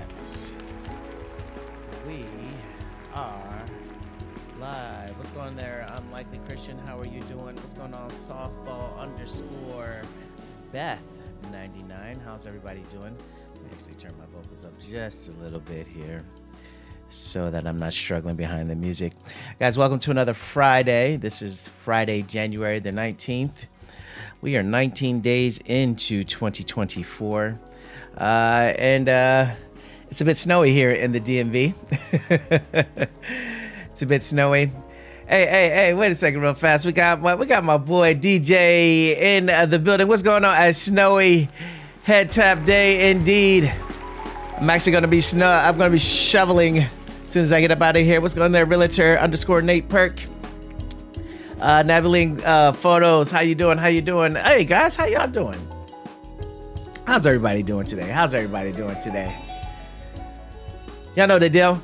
that. We are live. What's going on there? I'm Likely Christian. How are you doing? What's going on? Softball _ Beth 99. How's everybody doing? Let me actually turn my vocals up just a little bit here so that I'm not struggling behind the music. Guys, welcome to another Friday. This is Friday, January the 19th. We are 19 days into 2024. And it's a bit snowy here in the DMV. It's a bit snowy. Hey, wait a second real fast. We got my boy DJ in the building. What's going on? A snowy head tap day indeed. I'm actually going to be I'm going to be shoveling as soon as I get up out of here. What's going on there? Realtor _ Nate Perk. Naviling Photos. How you doing? Hey guys, how y'all doing? How's everybody doing today? Y'all know the deal.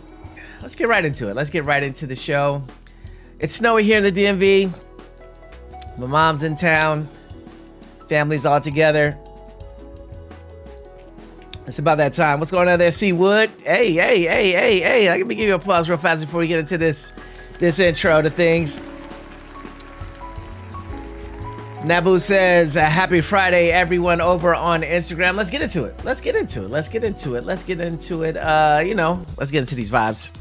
Let's get right into it. Let's get right into the show. It's snowy here in the DMV. My mom's in town. Family's all together. It's about that time. What's going on there, C Wood? Hey. Let me give you an applause real fast before we get into this intro to things. Nabu says, happy Friday, everyone over on Instagram. Let's get into it. Let's get into it. Let's get into these vibes.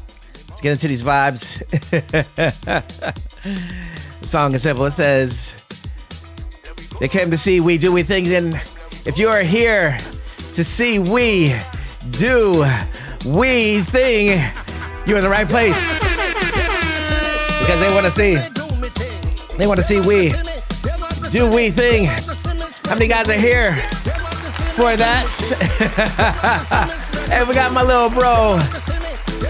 The song is simple. It says, they came to see we do we things, and if you are here to see we do we thing, you're in the right place. Because they want to see we do we thing. How many guys are here for that? Hey, we got my little bro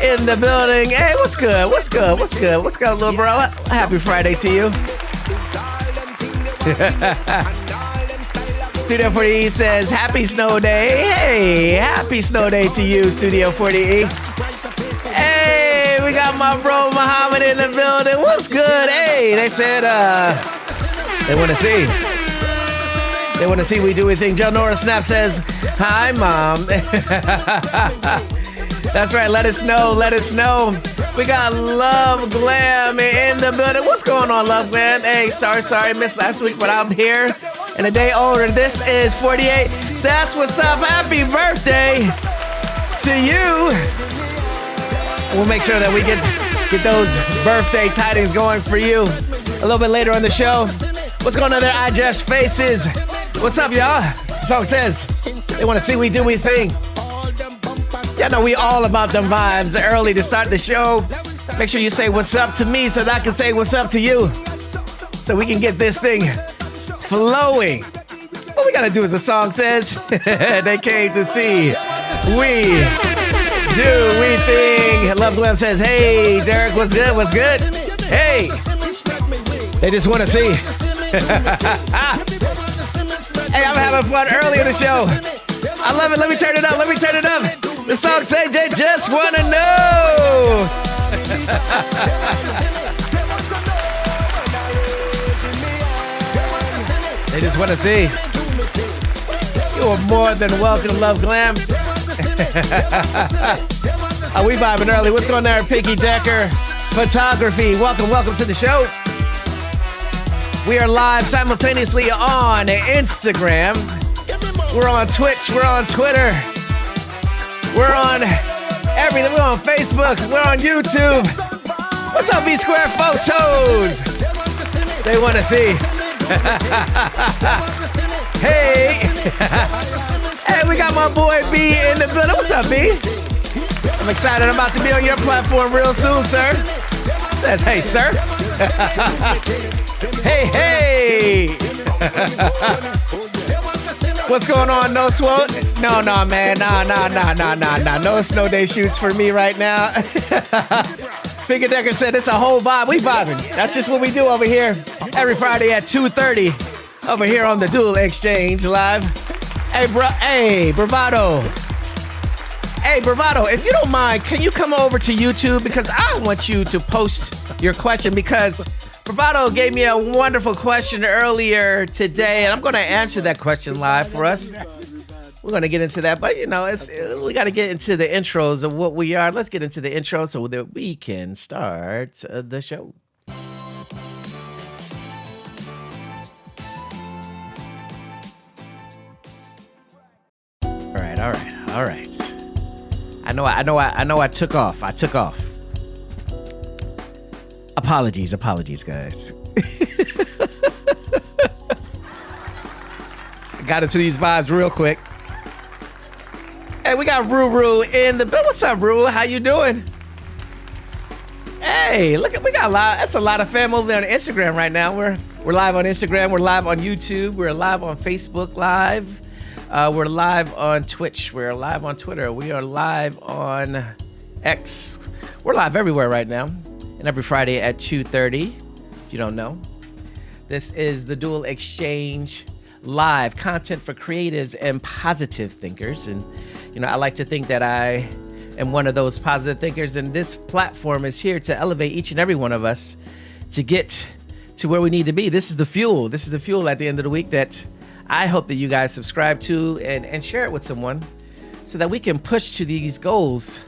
in the building. Hey, what's good, little bro? Happy Friday to you. Studio 40E says, happy snow day. Hey, happy snow day to you, Studio 40E. Hey, we got my bro Muhammad in the building. What's good? Hey, they said, they want to see we do we think. Joe Nora Snap says, hi, Mom. That's right. Let us know. We got Love Glam in the building. What's going on, Love Glam? Hey, sorry, missed last week, but I'm here. And a day older. This is 48. That's what's up. Happy birthday to you. We'll make sure that we get those birthday tidings going for you a little bit later on the show. What's going on there, I Just Faces? What's up, y'all? The song says, they want to see we do we thing. Y'all know we all about them vibes early to start the show. Make sure you say what's up to me so that I can say what's up to you. So we can get this thing flowing. What we got to do as the song says, they came to see we do we thing. Love Glam says, hey, Derek, what's good? Hey, they just want to see. Hey, I'm having fun early in the show. I love it. Let me turn it up. The song says they just want to know. They just want to see. You are more than welcome, Love Glam. We vibing early. What's going on there, Piggy Decker Photography? Welcome to the show. We are live simultaneously on Instagram. We're on Twitch. We're on Twitter. We're on everything. We're on Facebook. We're on YouTube. What's up, B Square Photos? They want to see. Hey. Hey, we got my boy B in the building. What's up, B? I'm excited. I'm about to be on your platform real soon, sir. Says, hey, sir. Hey. What's going on? No swote? No, man. Nah. No snow day shoots for me right now. Figure Decker said it's a whole vibe. We vibing. That's just what we do over here every Friday at 2:30 over here on the Dual Exchange Live. Hey, Bravado. Hey, Bravado, if you don't mind, can you come over to YouTube? Because I want you to post your question, because Bravado gave me a wonderful question earlier today, and I'm going to answer that question live for us. We're going to get into that, but we got to get into the intros of what we are. Let's get into the intro so that we can start the show. All right. I know I took off. Apologies, guys. Got into these vibes real quick. Hey, we got Ruru in the building. What's up, Ruru? How you doing? Hey, look, we got that's a lot of fam over there on Instagram right now. We're live on Instagram. We're live on YouTube. We're live on Facebook Live. We're live on Twitch. We're live on Twitter. We are live on X. We're live everywhere right now. And every Friday at 2:30, if you don't know. This is the Dual Exchange Live, content for creatives and positive thinkers. And, I like to think that I am one of those positive thinkers. And this platform is here to elevate each and every one of us to get to where we need to be. This is the fuel. This is the fuel at the end of the week that I hope that you guys subscribe to and share it with someone so that we can push to these goals.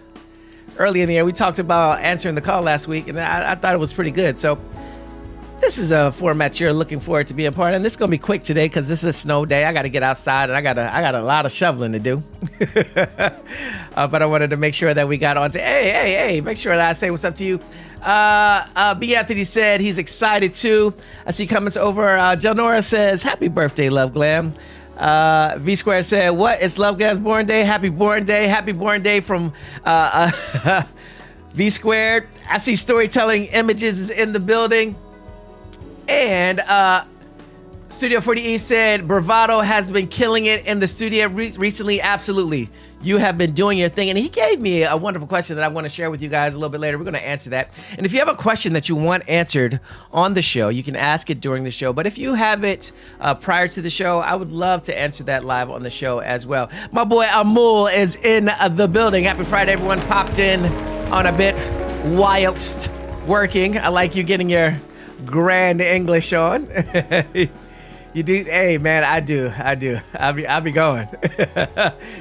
Early in the year, we talked about answering the call last week, and I thought it was pretty good. So this is a format you're looking forward to being part of. And this is going to be quick today because this is a snow day. I got to get outside, and I got a lot of shoveling to do. But I wanted to make sure that we got on to, hey, make sure that I say what's up to you. B. Anthony said he's excited too. I see comments over. Janora says, happy birthday, Love Glam. V Square said, what? It's Love Glam's born day. Happy born day. Happy born day from V Squared. I see storytelling images is in the building. And Studio 40E said, Bravado has been killing it in the studio recently. Absolutely. You have been doing your thing. And he gave me a wonderful question that I want to share with you guys a little bit later. We're going to answer that. And if you have a question that you want answered on the show, you can ask it during the show. But if you have it prior to the show, I would love to answer that live on the show as well. My boy Amul is in the building. Happy Friday, everyone. Popped in on a bit whilst working. I like you getting your grand English on. You do? Hey, man, I do. I'll be going.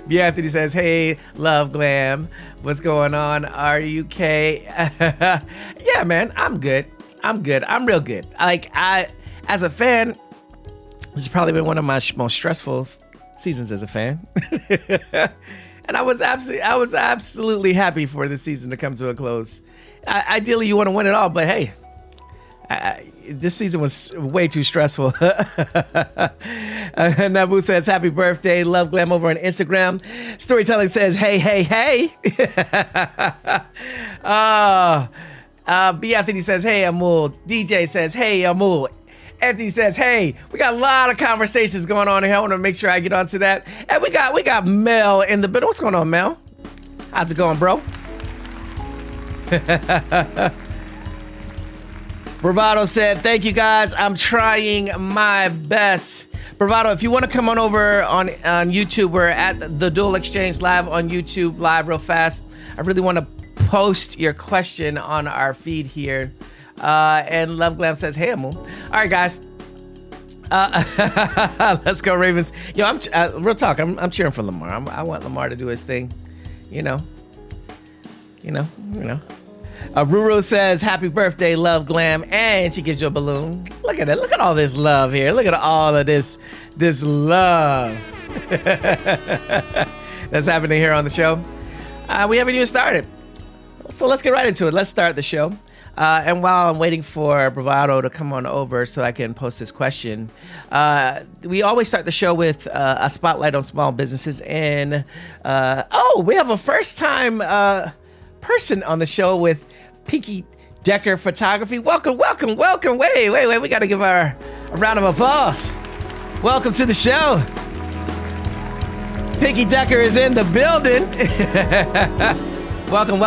B. Anthony says, hey, Love Glam. What's going on? RUK? Yeah, man, I'm good. I'm real good. As a fan, this has probably been one of my most stressful seasons as a fan. And I was absolutely happy for the season to come to a close. Ideally, you want to win it all, but hey, this season was way too stressful. Nabu says, happy birthday, Love Glam over on Instagram. Storytelling says, hey. B. Anthony says, hey, Amul. DJ says, hey, Amul. Anthony says, hey, we got a lot of conversations going on here. I want to make sure I get onto that. And we got Mel in the middle. What's going on, Mel? How's it going, bro? Bravado said, thank you guys. I'm trying my best. Bravado, if you want to come on over on YouTube, we're at the Dual Exchange Live on YouTube, live real fast. I really want to post your question on our feed here. And Love Glam says, hey, Amul. All right, guys. Let's go, Ravens. Yo, I'm real talk. I'm cheering for Lamar. I want Lamar to do his thing. You know. Ruru says, happy birthday, Love Glam, and she gives you a balloon. Look at it. Look at all this love here. Look at all of this love that's happening here on the show. We haven't even started. So let's get right into it. Let's start the show. And while I'm waiting for Bravado to come on over so I can post this question, we always start the show with a spotlight on small businesses. And, we have a first-time person on the show with Pinky Decker Photography. Welcome. Wait. We got to give her a round of applause. Welcome to the show. Pinky Decker is in the building. Welcome.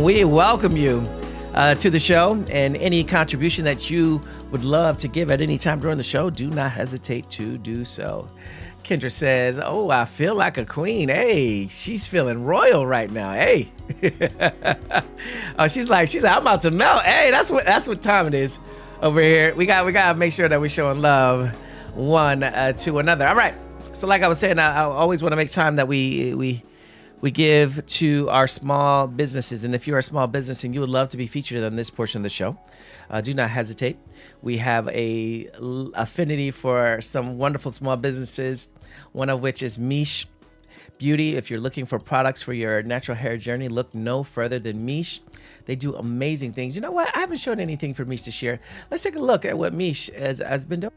We welcome you to the show, and any contribution that you would love to give at any time during the show, do not hesitate to do so. Kendra says, oh, I feel like a queen. Hey, she's feeling royal right now. Hey. She's like, I'm about to melt. Hey, that's what time it is over here. We got to make sure that we're showing love one to another. All right. So like I was saying, I always want to make time that we give to our small businesses. And if you're a small business and you would love to be featured on this portion of the show, do not hesitate. We have a affinity for some wonderful small businesses, one of which is Mish Beauty. If you're looking for products for your natural hair journey, look no further than Mish. They do amazing things. You know what? I haven't shown anything for Mish this year. Let's take a look at what Mish has been doing.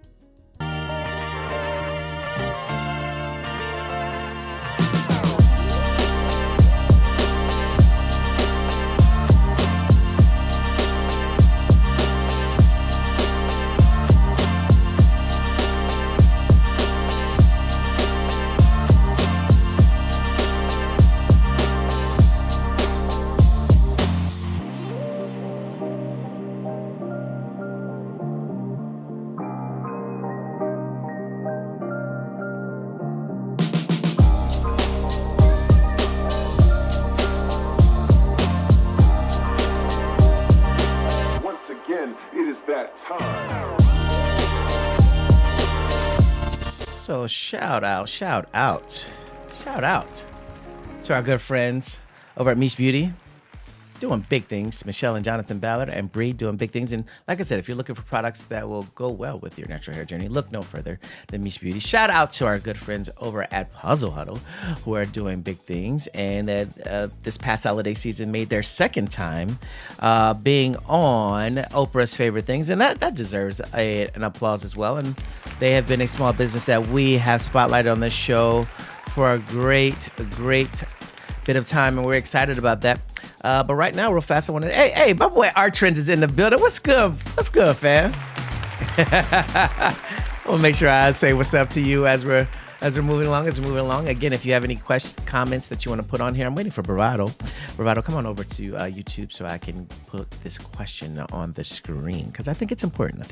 It is that time. So shout out to our good friends over at Mish Beauty, doing big things. Michelle and Jonathan Ballard and Bree doing big things. And like I said, if you're looking for products that will go well with your natural hair journey, look no further than Mish Beauty. Shout out to our good friends over at Puzzle Huddle who are doing big things. And this past holiday season made their second time being on Oprah's Favorite Things. And that deserves an applause as well. And they have been a small business that we have spotlighted on this show for a great bit of time. And we're excited about that. But right now, real fast, I want to. Hey, my boy Art Trends is in the building. What's good, fam? I want to make sure I say what's up to you as we're moving along. Again, if you have any comments that you want to put on here, I'm waiting for Bravado. Bravado, come on over to YouTube so I can put this question on the screen because I think it's important.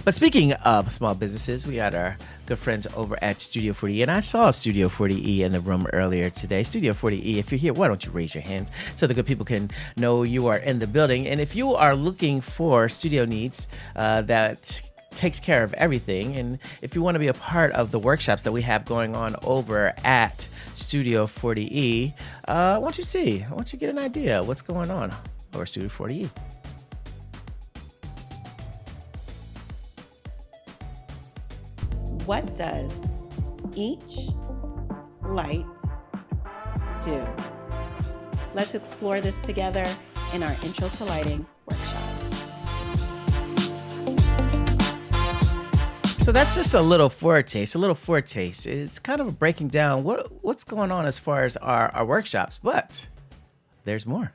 But speaking of small businesses, we got our good friends over at Studio 40E, and I saw Studio 40E in the room earlier today. Studio 40E, if you're here, why don't you raise your hands so the good people can know you are in the building? And if you are looking for studio needs that takes care of everything, and if you want to be a part of the workshops that we have going on over at Studio 40E, I want you to get an idea of what's going on over Studio 40E. What does each light do? Let's explore this together in our Intro to Lighting workshop. So that's just a little foretaste. It's kind of breaking down what's going on as far as our workshops, but there's more.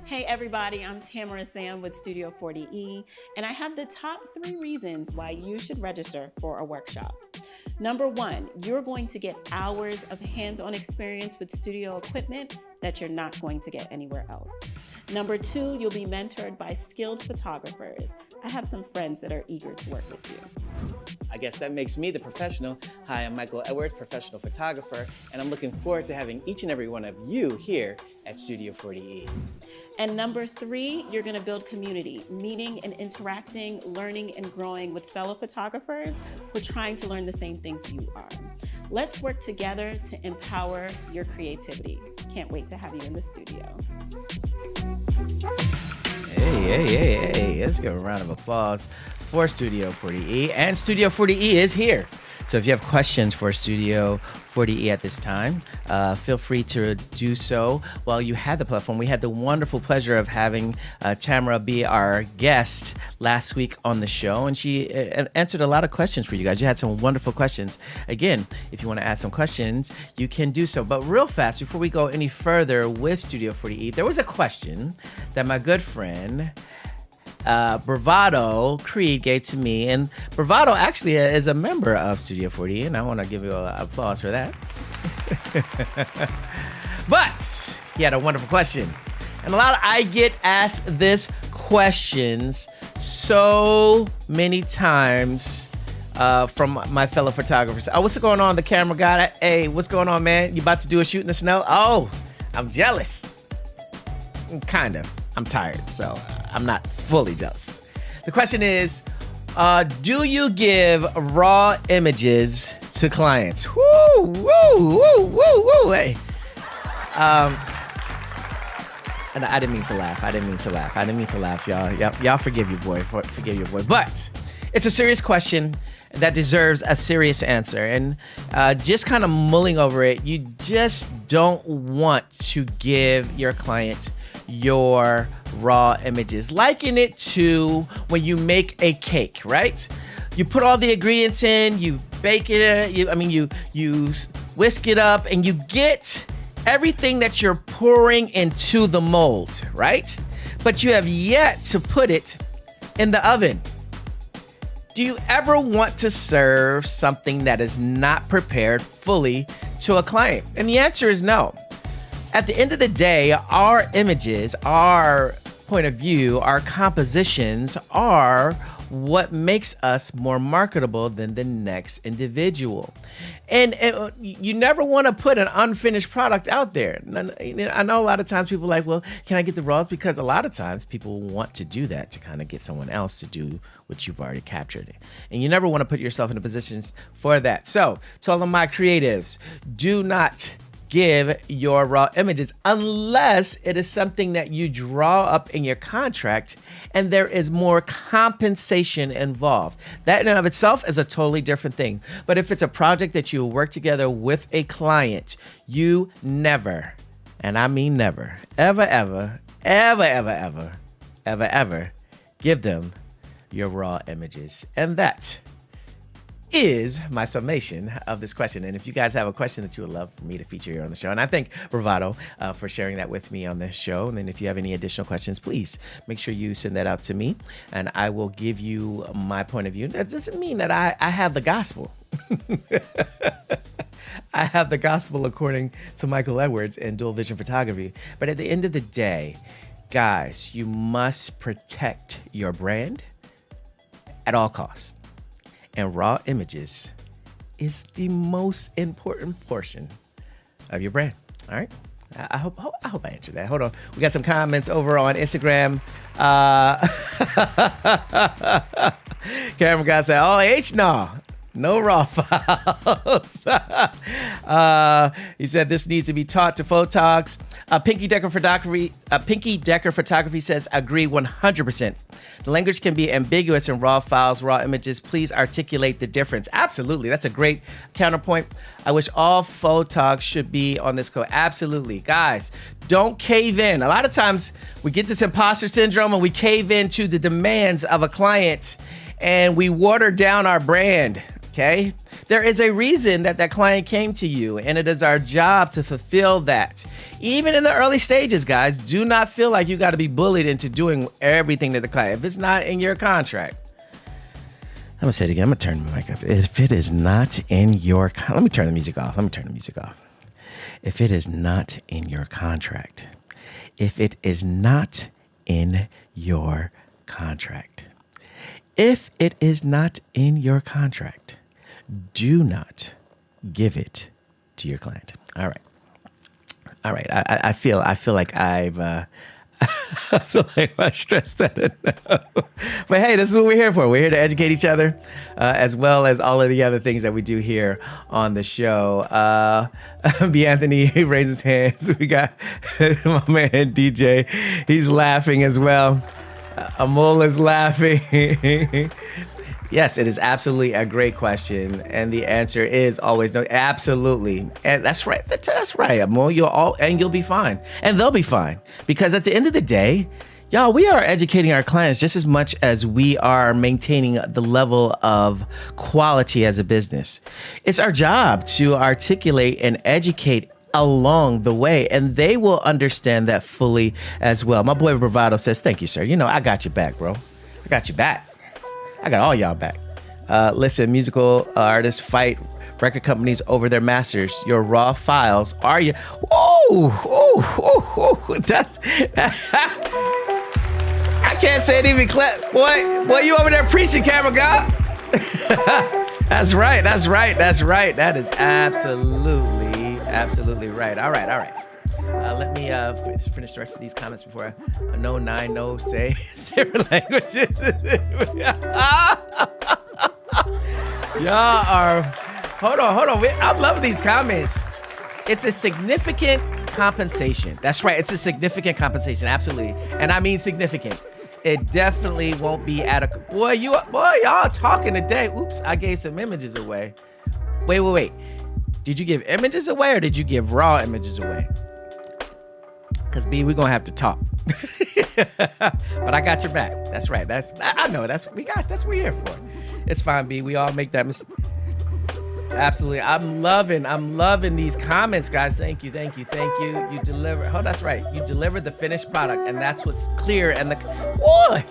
Hey everybody, I'm Tamara Sam with Studio 40E, and I have the top 3 reasons why you should register for a workshop. Number 1, you're going to get hours of hands-on experience with studio equipment that you're not going to get anywhere else. Number 2, you'll be mentored by skilled photographers. I have some friends that are eager to work with you. I guess that makes me the professional. Hi, I'm Michael Edwards, professional photographer, and I'm looking forward to having each and every one of you here at Studio 40E. And number 3, you're gonna build community, meeting and interacting, learning and growing with fellow photographers who are trying to learn the same things you are. Let's work together to empower your creativity. Can't wait to have you in the studio. Hey, let's give a round of applause for Studio 40E. And Studio 40E is here. So if you have questions for Studio 40E at this time, feel free to do so while you have the platform. We had the wonderful pleasure of having Tamara be our guest last week on the show, and she answered a lot of questions for you guys. You had some wonderful questions. Again, if you want to ask some questions, you can do so. But real fast, before we go any further with Studio 40E, there was a question that my good friend Bravado Creed gave to me, and Bravado actually is a member of Studio 40, and I want to give you an applause for that. But he had a wonderful question, and I get asked this questions so many times from my fellow photographers. Oh, what's going on, the camera guy? Hey, what's going on, man? You about to do a shoot in the snow? Oh, I'm jealous. Kind of. I'm tired, so I'm not fully jealous. The question is, do you give raw images to clients. Woo, woo, woo, woo, woo. Hey. And I didn't mean to laugh. Y'all. Y'all forgive your boy. But it's a serious question that deserves a serious answer. And just kind of mulling over it, you just don't want to give your client your raw images. Liken it to when you make a cake, right? You put all the ingredients in, you bake it, you whisk it up, and you get everything that you're pouring into the mold, right? But you have yet to put it in the oven. Do you ever want to serve something that is not prepared fully to a client? And the answer is no. At the end of the day, our images, our point of view, our compositions are what makes us more marketable than the next individual. And you never want to put an unfinished product out there. I know a lot of times people are like, well, can I get the raws? Because a lot of times people want to do that to kind of get someone else to do what you've already captured. And you never want to put yourself in a position for that. So to all of my creatives, do not give your raw images unless it is something that you draw up in your contract and there is more compensation involved. That in and of itself is a totally different thing. But if it's a project that you work together with a client, you never, and I mean never, ever give them your raw images. And that is my summation of this question. And if you guys have a question that you would love for me to feature here on the show, and I thank Bravado for sharing that with me on this show. And then if you have any additional questions, please make sure you send that out to me and I will give you my point of view. That doesn't mean that I have the gospel. I have the gospel according to Michael Edwards and Dual Vision Photography. But at the end of the day, guys, you must protect your brand at all costs. And raw images is the most important portion of your brand. All right. I hope I answered that. Hold on. We got some comments over on Instagram. Camera guy said, oh, no raw files. He said this needs to be taught to photogs. Pinky Decker Photography says, agree 100%. The language can be ambiguous in raw files, raw images. Please articulate the difference. Absolutely. That's a great counterpoint. I wish all photogs should be on this code. Absolutely. Guys, don't cave in. A lot of times we get this imposter syndrome and we cave into the demands of a client and we water down our brand. Okay? There is a reason that client came to you, and it is our job to fulfill that. Even in the early stages, guys, do not feel like you got to be bullied into doing everything to the client. If it's not in your contract, I'm going to say it again. I'm going to turn the mic up. If it is not in your, let me turn the music off. If it is not in your contract, if it is not in your contract, do not give it to your client. All right. I feel like I stressed that enough. But hey, this is what we're here for. We're here to educate each other, as well as all of the other things that we do here on the show. B. Anthony raises his hands. We got my man DJ. He's laughing as well. Amol is laughing. Yes, it is absolutely a great question, and the answer is always no. Absolutely, and that's right. That's right, Amol. You'll be fine, and they'll be fine, because at the end of the day, y'all, we are educating our clients just as much as we are maintaining the level of quality as a business. It's our job to articulate and educate along the way, and they will understand that fully as well. My boy Bravado says, thank you, sir. You know, I got your back, bro. I got your back. I got all y'all back. Listen, musical artists fight record companies over their masters. Your raw files are your... That's... I can't say it even clap. Boy, you over there preaching, camera guy. That's right. That is absolutely right. All right. Let me finish the rest of these comments before I know say different languages. Y'all are Hold on. I love these comments. It's a significant compensation. That's right. It's a significant compensation. Absolutely. And I mean significant. It definitely won't be adequate. Boy, y'all talking today. Oops, I gave some images away. Wait. Did you give images away or did you give raw images away? Because B, we're gonna have to talk. But I got your back. That's right. I know that's what we're here for. It's fine, B. We all make that mistake. Absolutely. I'm loving these comments, guys. Thank you. You deliver. Oh, that's right. You delivered the finished product, and that's what's clear. And boy,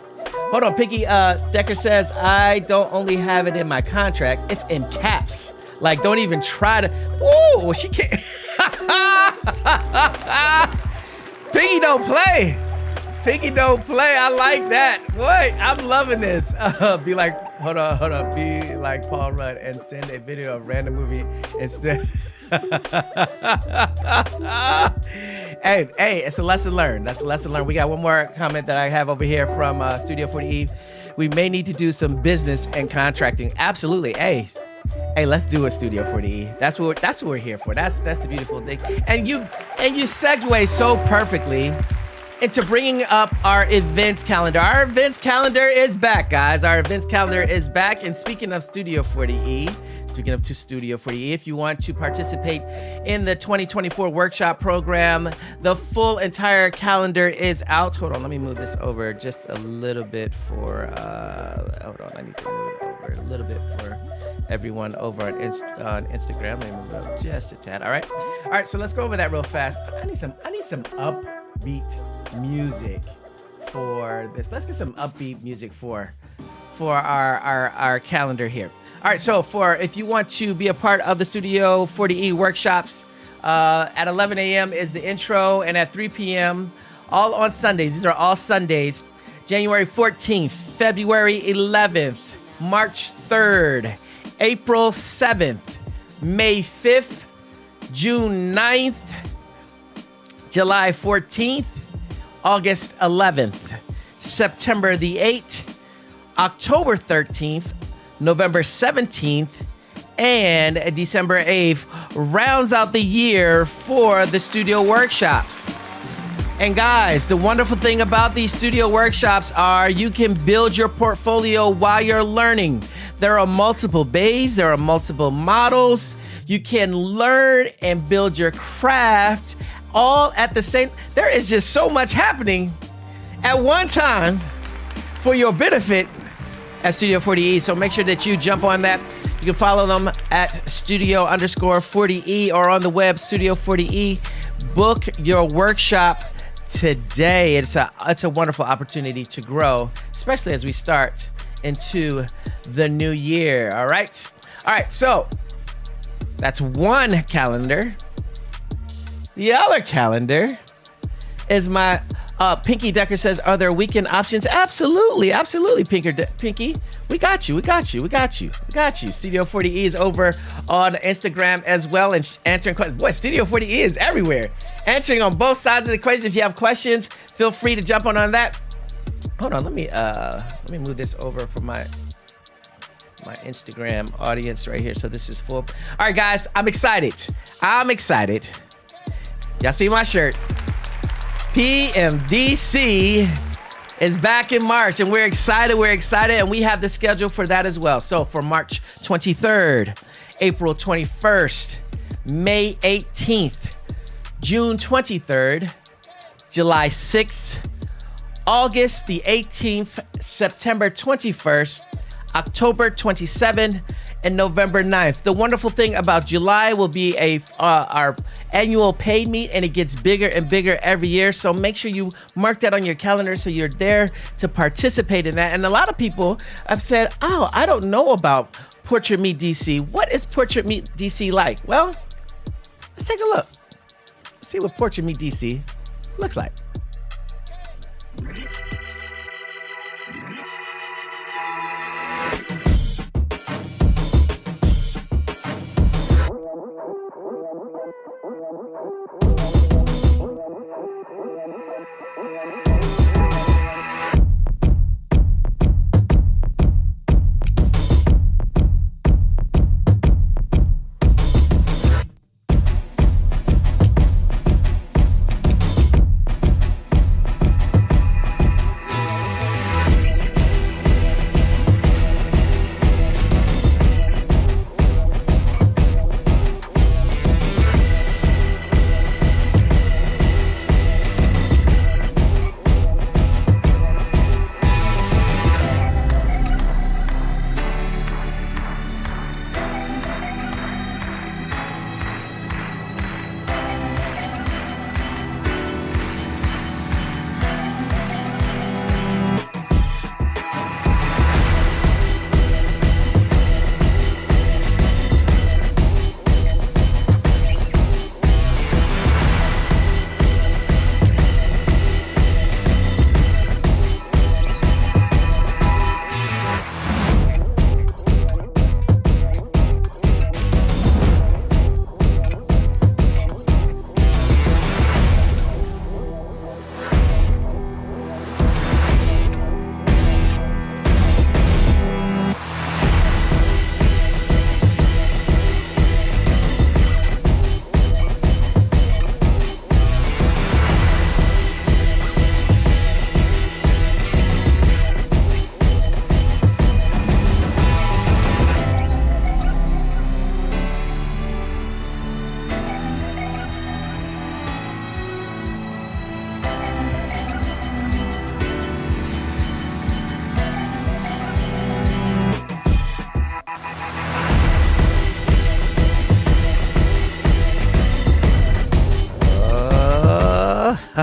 hold on. Pinky Decker says, I don't only have it in my contract, it's in caps. Like, don't even try to. Whoa, she can't. Pinky don't play. I like that. Boy, I'm loving this. Be like, hold on. Be like Paul Rudd and send a video of random movie instead. Hey, it's a lesson learned. That's a lesson learned. We got one more comment that I have over here from Studio 40E. We may need to do some business and contracting. Absolutely. Hey, let's do a Studio 40E. That's what we're here for. That's the beautiful thing. And you segue so perfectly into bringing up our events calendar. Our events calendar is back, guys. Our events calendar is back. And speaking of Studio 40E, if you want to participate in the 2024 workshop program, the full entire calendar is out. Hold on, let me move this over just a little bit for, I need to move it over a little bit for everyone over on Instagram. Let me move it up just a tad. All right, so let's go over that real fast. I need some upbeat music for this. Let's get some upbeat music for our calendar here. All right, so if you want to be a part of the Studio 40E workshops, at 11 a.m. is the intro, and at 3 p.m., all on Sundays. These are all Sundays. January 14th, February 11th, March 3rd, April 7th, May 5th, June 9th, July 14th, August 11th, September the 8th, October 13th, November 17th, and December 8th rounds out the year for the studio workshops. And guys, the wonderful thing about these studio workshops are you can build your portfolio while you're learning. There are multiple bays, there are multiple models. You can learn and build your craft all at the same. There is just so much happening at one time for your benefit at Studio 40E. So make sure that you jump on that. You can follow them at studio_40E or on the web, Studio 40E. Book your workshop today. It's a wonderful opportunity to grow, especially as we start into the new year. All right, so that's one calendar. The other calendar is my Pinky Decker says, are there weekend options? Absolutely, Pinky. We got you. Studio 40E is over on Instagram as well and answering questions. Boy, Studio 40E is everywhere. Answering on both sides of the equation. If you have questions, feel free to jump on that. Hold on, let me move this over for my Instagram audience right here. So this is full. All right, guys, I'm excited. Y'all see my shirt? PMDC is back in March, and we're excited, and we have the schedule for that as well. So for March 23rd, April 21st, May 18th, June 23rd, July 6th, August the 18th, September 21st, October 27th, and November 9th. The wonderful thing about July will be our annual paid meet, and it gets bigger and bigger every year. So make sure you mark that on your calendar so you're there to participate in that. And a lot of people have said, oh, I don't know about Portrait Meet DC. What is Portrait Meet DC like? Well, let's take a look. Let's see what Portrait Meet DC looks like.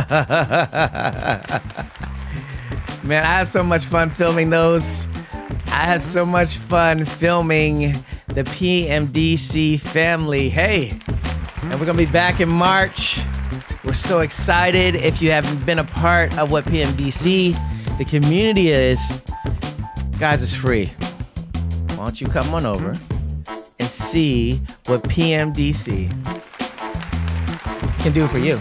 Man, I have so much fun filming those. I have so much fun filming the PMDC family. Hey, and we're gonna be back in March. We're so excited. If you haven't been a part of what PMDC, the community is, guys, it's free. Why don't you come on over and see what PMDC can do for you?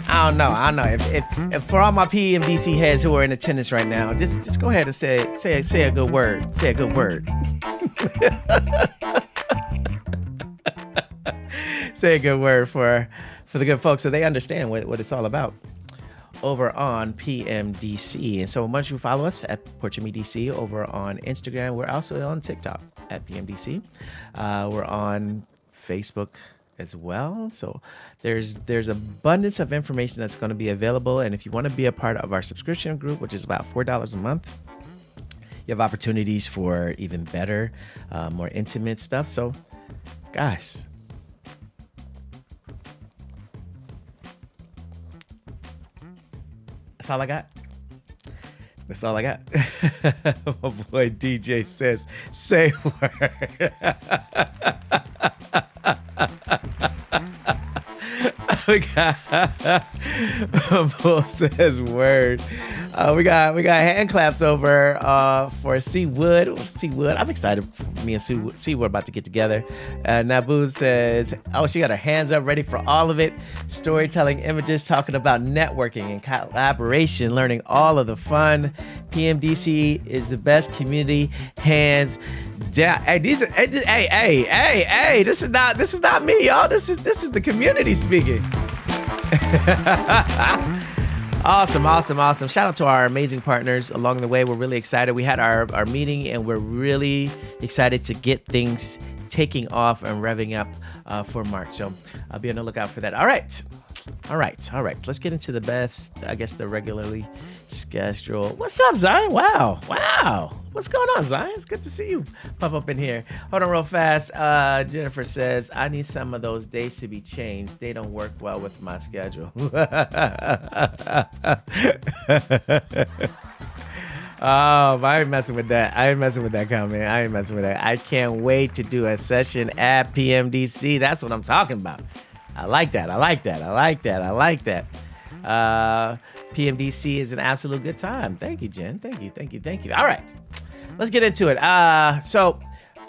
I don't know. If for all my PMDC heads who are in attendance right now, just go ahead and say a good word. Say a good word. Say a good word for the good folks so they understand what it's all about over on PMDC. And so once you follow us at Portrait DC over on Instagram, we're also on TikTok at PMDC. We're on Facebook as well. So there's abundance of information that's going to be available. And if you want to be a part of our subscription group, which is about $4 a month, you have opportunities for even better, more intimate stuff. So guys, that's all I got. That's all I got. My boy DJ says, say word. We got Bull says word. We got hand claps over for Seawood. I'm excited. Me and Seawood about to get together. Naboo says, oh, she got her hands up, ready for all of it. Storytelling images, talking about networking and collaboration, learning all of the fun. PMDC is the best community, hands down. Hey, hey, this is not me, y'all. This is the community speaking. Awesome. Shout out to our amazing partners along the way. We're really excited. We had our meeting and we're really excited to get things taking off and revving up for March. So I'll be on the lookout for that. All right. Let's get into the best, I guess, the regularly scheduled. What's up, Zion? Wow. What's going on, Zion? It's good to see you pop up in here. Hold on real fast. Jennifer says, I need some of those days to be changed. They don't work well with my schedule. Oh, I ain't messing with that. I ain't messing with that comment. I ain't messing with that. I can't wait to do a session at PMDC. That's what I'm talking about. I like that. PMDC is an absolute good time. Thank you, Jen. Thank you. All right, let's get into it. So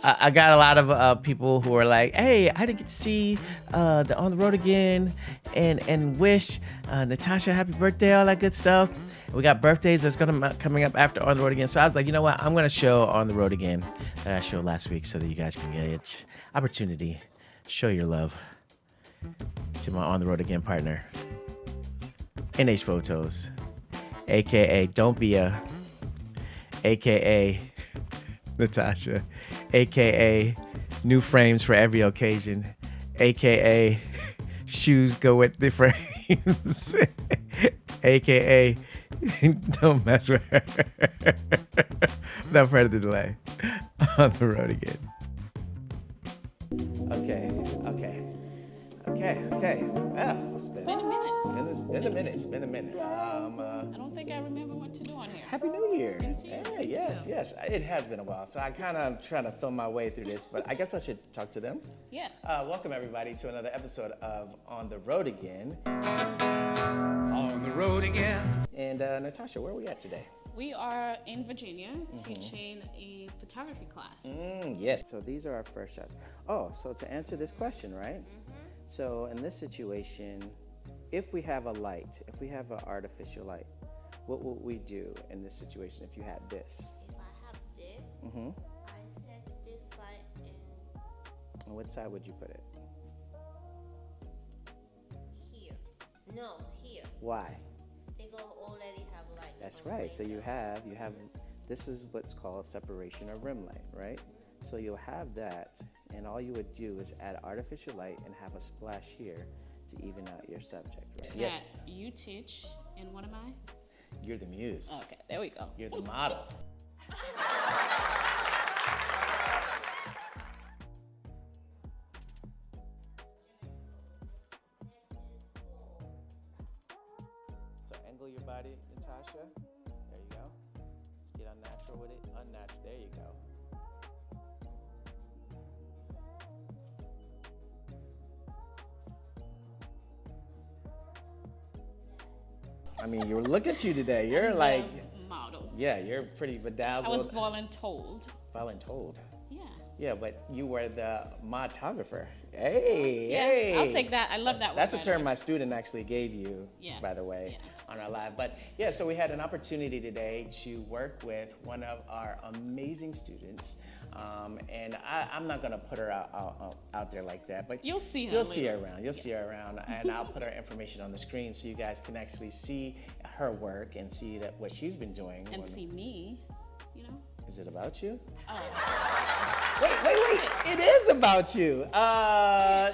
I got a lot of people who are like, hey, I didn't get to see the On the Road Again and wish Natasha happy birthday, all that good stuff. We got birthdays that's coming up after On the Road Again. So I was like, you know what? I'm going to show On the Road Again that I showed last week so that you guys can get an opportunity to show your love to my On the Road Again partner, NH Photos, aka Don't Be a, aka Natasha, aka New Frames for Every Occasion, aka Shoes Go with the Frames, aka Don't Mess with Her. Without further delay, On the Road Again. Okay. Well, it's been a minute. It's been a minute. I don't think I remember what to do on here. Happy New Year. Yeah, yes. It has been a while, so I kind of trying to film my way through this, but I guess I should talk to them. Yeah. Welcome everybody to another episode of On the Road Again. On the road again. And Natasha, where are we at today? We are in Virginia teaching a photography class. Yes. So these are our first shots. Oh, so to answer this question, right? So in this situation, if we have a light, if we have an artificial light, what would we do in this situation if you had this? If I have this, I set this light And what side would you put it? here. No, here. Why? Because already have light. That's on right. my So you side. have, this is what's called separation or rim light, right? So you'll have that, and all you would do is add artificial light and have a splash here to even out your subject, right? Yes. Matt, you teach, and what am I? You're the muse. Okay, there we go. You're the model. Natasha. There you go. Let's get unnatural with it. Unnatural. There you go. I mean, you look at you today. You're like, model. yeah, you're pretty I bedazzled. was voluntold. Voluntold. Yeah. Yeah, but you were the modographer. Hey, Yeah, hey. I'll take that. I love that That's a word, by the term way. my student actually gave you, Yes, by the way, yes. on our live. But yeah, so we had an opportunity today to work with one of our amazing students. And I'm not gonna put her out there like that, but You'll see her You'll see her later. around. You'll see her around, and I'll put her information on the screen so you guys can actually see her work and see that what she's been doing. And see me, you know? Is it about you? Oh. Wait. It is about you.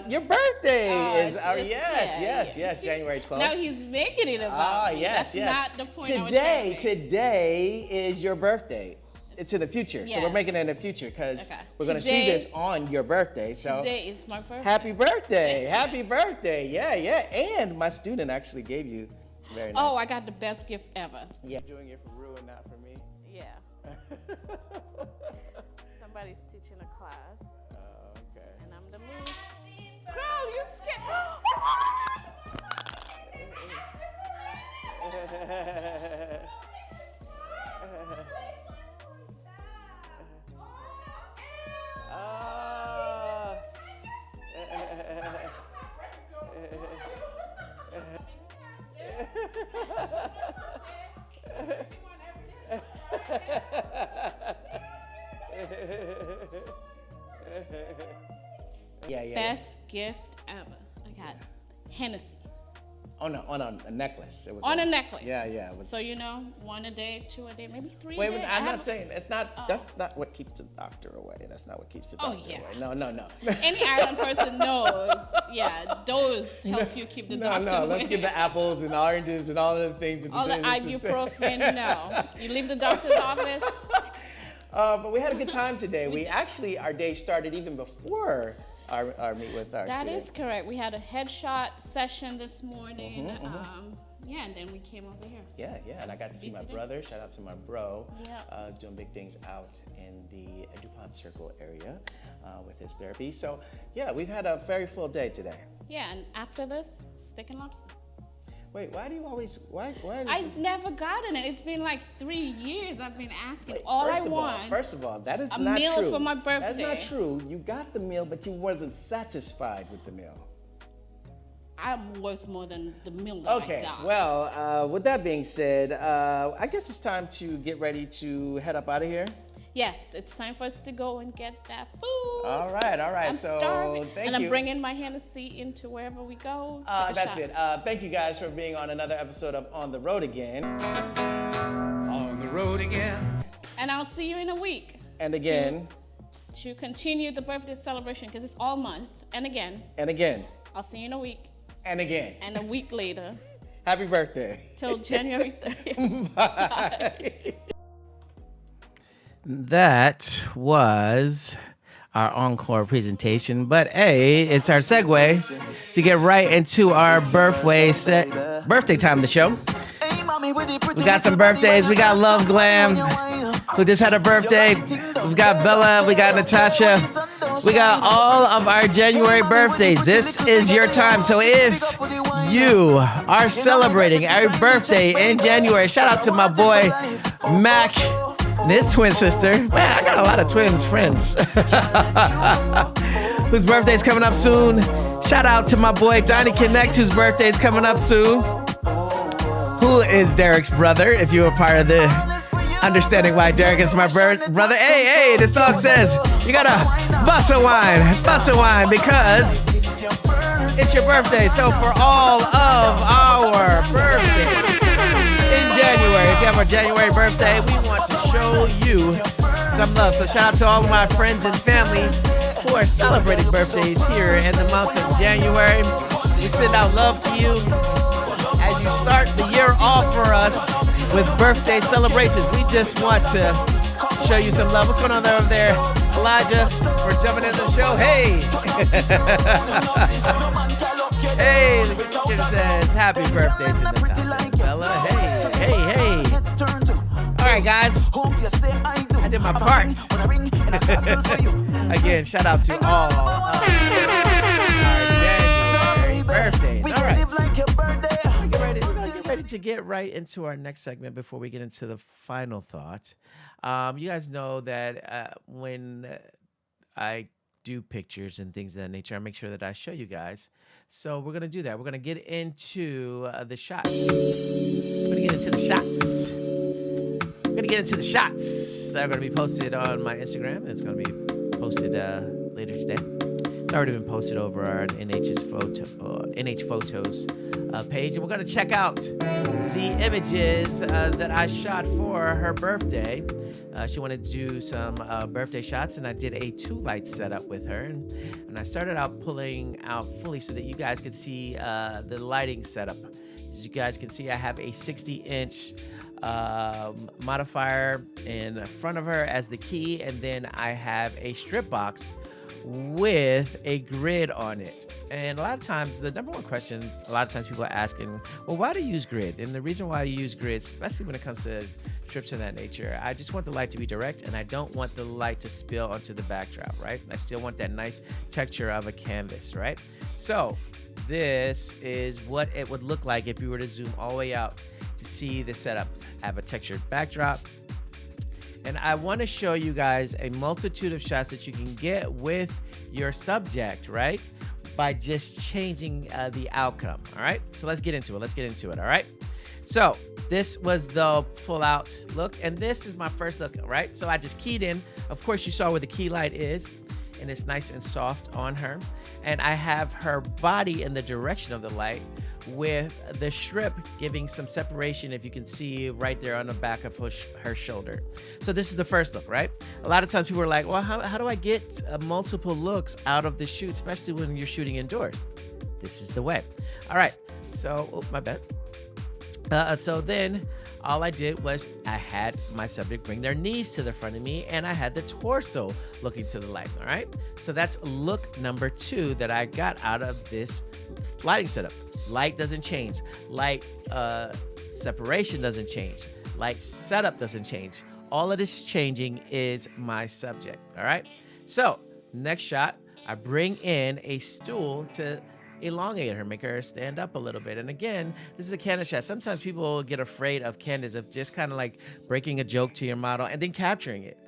Your birthday is, yes, January 12th. Now he's making it about me. Yes. That's not the point I was trying to make. Today is your birthday. It's in the future, so we're Yes. making it in the future because Okay. we're gonna see Today- this on your birthday. So Today is my birthday. happy birthday, Thank you. happy birthday, yeah. And my student actually gave you very nice. Oh, I got the best gift ever. Yeah, doing it for Rue and not for me. Yeah. Somebody's teaching a class, Okay. and I'm the mood. Girl, you scared. Yeah. Best gift ever. I got Hennessy. On a necklace. It was On a necklace. Yeah. It was, So you know, 1 a day, 2 a day, maybe 3 Wait, a day. I'm I not have- saying it's not. That's not what keeps the doctor away. That's not what keeps the Oh, doctor yeah. away. No. Any island person knows. Yeah, those help you keep the doctor No. away. Let's get the apples and oranges and all of the things. That all the ibuprofen. No, you leave the doctor's office. But we had a good time today. Our day started even before our meet with our That student. is correct. We had a headshot session this morning. And then we came over here. Yeah, and I got to see my Visiting. brother. Shout out to my bro. Yeah. He's doing big things out in the DuPont Circle area with his therapy. So yeah, we've had a very full day today. Yeah, and after this, steak and lobster. Wait, why do you always? Why? Does I've never gotten it. It's been like 3 years I've been asking. All I want. First of all, that is a not meal true. for my That's not birthday. true. You got the meal, but you wasn't satisfied with the meal. I'm worth more than the meal that I Okay, got. well, with that being said, I guess it's time to get ready to head up out of here. Yes, it's time for us to go and get that food. All right. I'm So starving, thank and you. I'm bringing my Hennessy into wherever we go. Take a That's shot. it. Thank you guys for being on another episode of On the Road Again. On the road again. And I'll see you in a week And again, to continue the birthday celebration because it's all month. And again, and again, I'll see you in a week and again. and a week later Happy birthday. till January 30th. Bye. That was our encore presentation, but hey, it's our segue to get right into our birthday time of the show. We got some birthdays. We got Love Glam, who just had a birthday. We got Bella. We got Natasha. We got all of our January birthdays. This is your time. So if you are celebrating our birthday in January, shout out to my boy Mac and his twin sister. Man, I got a lot of twins friends whose birthday's coming up soon. Shout out to my boy Donnie Connect, whose birthday's coming up soon. Who is Derek's brother, if you were part of the understanding why Derek is my brother. Hey, the song says you gotta bust a wine because it's your birthday. So for all of our birthdays in January, if you have a January birthday, we want to show you some love. So shout out to all of my friends and family who are celebrating birthdays here in the month of January. We send out love to you as you start the year off for us with birthday celebrations. We just want to show you some love. What's going on over there, Elijah? We're jumping into the show. Hey! Hey, the picture says, happy birthday to Natasha and Bella. Hey. right, guys. Hope you say I do. I did my part. When I ring in a castle for you. Again, shout out to all our January birthdays. We All can right. live like your birthday. We're gonna get ready to get right into our next segment before we get into the final thought. You guys know that when I do pictures and things of that nature, I make sure that I show you guys. So we're gonna do that. We're gonna get into the shots. We're gonna get into the shots. We're gonna get into the shots that are gonna be posted on my Instagram. It's gonna be posted later today. It's already been posted over our NH Photos page, and we're gonna check out the images that I shot for her birthday. She wanted to do some birthday shots, and I did a 2-light setup with her, and I started out pulling out fully so that you guys could see the lighting setup. As you guys can see, I have a 60-inch modifier in front of her as the key, and then I have a strip box with a grid on it. And a lot of times, the number one question, a lot of times people are asking, well, why do you use grid? And the reason why I use grid, especially when it comes to strips of that nature, I just want the light to be direct, and I don't want the light to spill onto the backdrop, right? I still want that nice texture of a canvas, right? So this is what it would look like if you were to zoom all the way out to see the setup. I have a textured backdrop, and I want to show you guys a multitude of shots that you can get with your subject, right? By just changing the outcome, all right? So let's get into it, all right? So this was the full out look, and this is my first look, right? So I just keyed in. Of course, you saw where the key light is, and it's nice and soft on her. And I have her body in the direction of the light, with the strip giving some separation, if you can see right there on the back of her shoulder. So this is the first look, right? A lot of times people are like, well, how do I get multiple looks out of the shoot, especially when you're shooting indoors? This is the way. All right, so, oh, my bad. So then all I did was I had my subject bring their knees to the front of me, and I had the torso looking to the light, all right? So that's look number 2 that I got out of this lighting setup. Light doesn't change. Light separation doesn't change. Light setup doesn't change. All of this changing is my subject, all right? So next shot, I bring in a stool to elongate her, make her stand up a little bit. And again, this is a candid shot. Sometimes people get afraid of candids, of just kind of like breaking a joke to your model and then capturing it,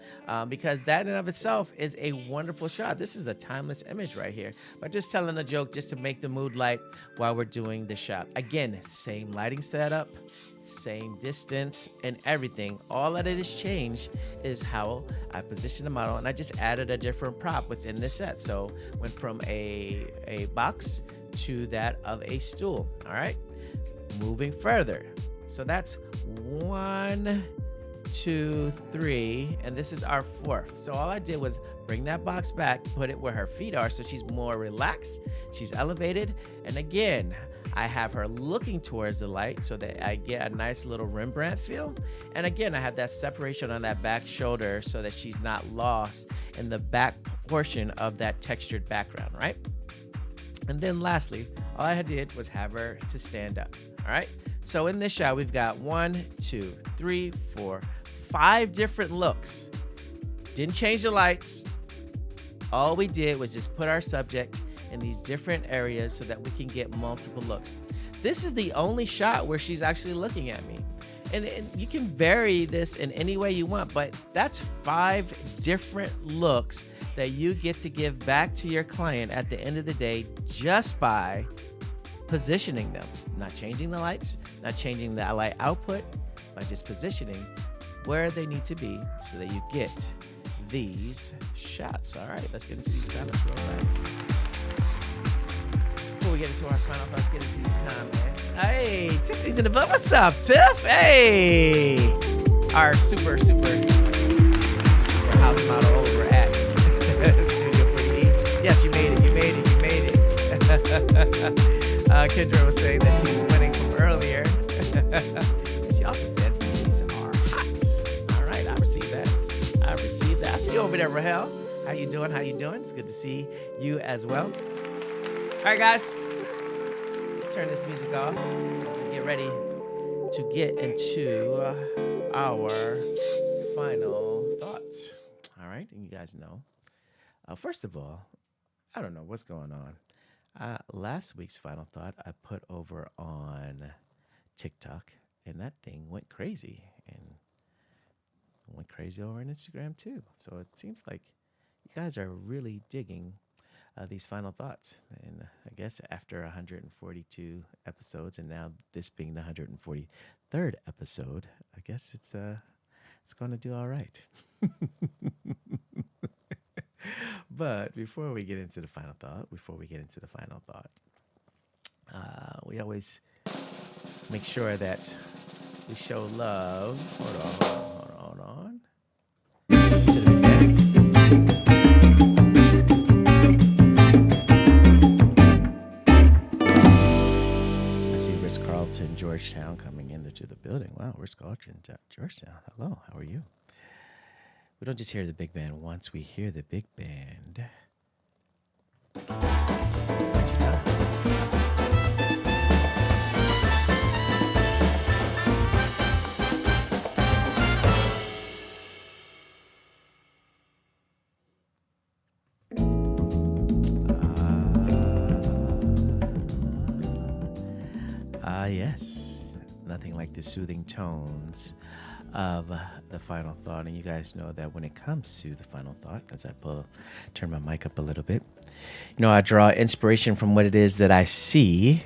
because that in and of itself is a wonderful shot. This is a timeless image right here, but just telling a joke just to make the mood light while we're doing the shot. Again, same lighting setup, same distance and everything. All that it has changed is how I position the model, and I just added a different prop within this set. So went from a box to that of a stool. All right, moving further. So that's 1, 2, 3, and this is our 4th. So all I did was bring that box back, put it where her feet are, so she's more relaxed, she's elevated, and again, I have her looking towards the light so that I get a nice little Rembrandt feel. And again, I have that separation on that back shoulder so that she's not lost in the back portion of that textured background, right? And then lastly, all I did was have her to stand up, all right? So in this shot, we've got 1, 2, 3, 4, 5 different looks. Didn't change the lights. All we did was just put our subject in these different areas so that we can get multiple looks. This is the only shot where she's actually looking at me. And you can vary this in any way you want, but that's 5 different looks that you get to give back to your client at the end of the day just by positioning them. Not changing the lights, not changing the light output, by just positioning where they need to be so that you get these shots. All right, let's get into these comments real fast. Before we get into our final, let's get into these comments. Hey, Tiffany's in the book. What's up, Tiff? Hey, our super house model over at Studio 4E. Yes, you made it. Kendra was saying that she's winning from earlier. She also said these are hot. All right, I received that. I see you over there, Rahel. How you doing? It's good to see you as well. All right, guys. Turn this music off. Get ready to get into our final thoughts. All right, and you guys know. First of all, I don't know what's going on. Last week's final thought I put over on TikTok, and that thing went crazy, and went crazy over on Instagram too. So it seems like you guys are really digging these final thoughts. And I guess after 142 episodes, and now this being the 143rd episode, I guess it's going to do all right. But before we get into the final thought, we always make sure that we show love. Hold on. To the back. I see Ritz-Carlton, Georgetown coming into the building. Wow, Ritz-Carlton, Georgetown. Hello, how are you? We don't just hear the big band once, we hear the big band 20 times. Yes, nothing like the soothing tones of the final thought. And you guys know that when it comes to the final thought, as I turn my mic up a little bit, I draw inspiration from what it is that I see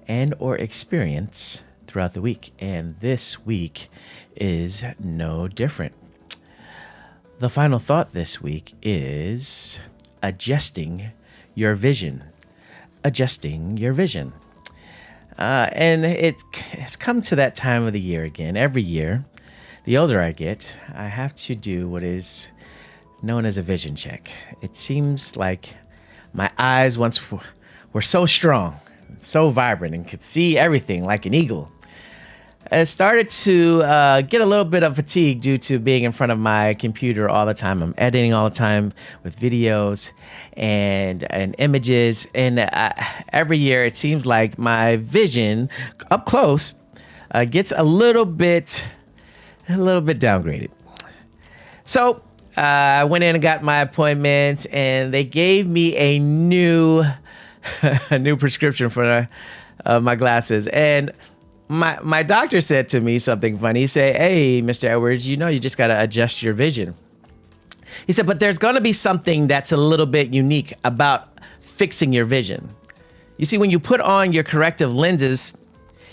and or experience throughout the week. And this week is no different. The final thought this week is adjusting your vision. Adjusting your vision. And it's come to that time of the year again. Every year, the older I get, I have to do what is known as a vision check. It seems like my eyes once were so strong, so vibrant, and could see everything like an eagle. I started to get a little bit of fatigue due to being in front of my computer all the time. I'm editing all the time with videos and images. And every year it seems like my vision up close gets a little bit downgraded. So I went in and got my appointment, and they gave me a new prescription for my glasses. And my doctor said to me something funny. He said, "Hey, Mr. Edwards, you just got to adjust your vision." He said, "But there's going to be something that's a little bit unique about fixing your vision. You see, when you put on your corrective lenses,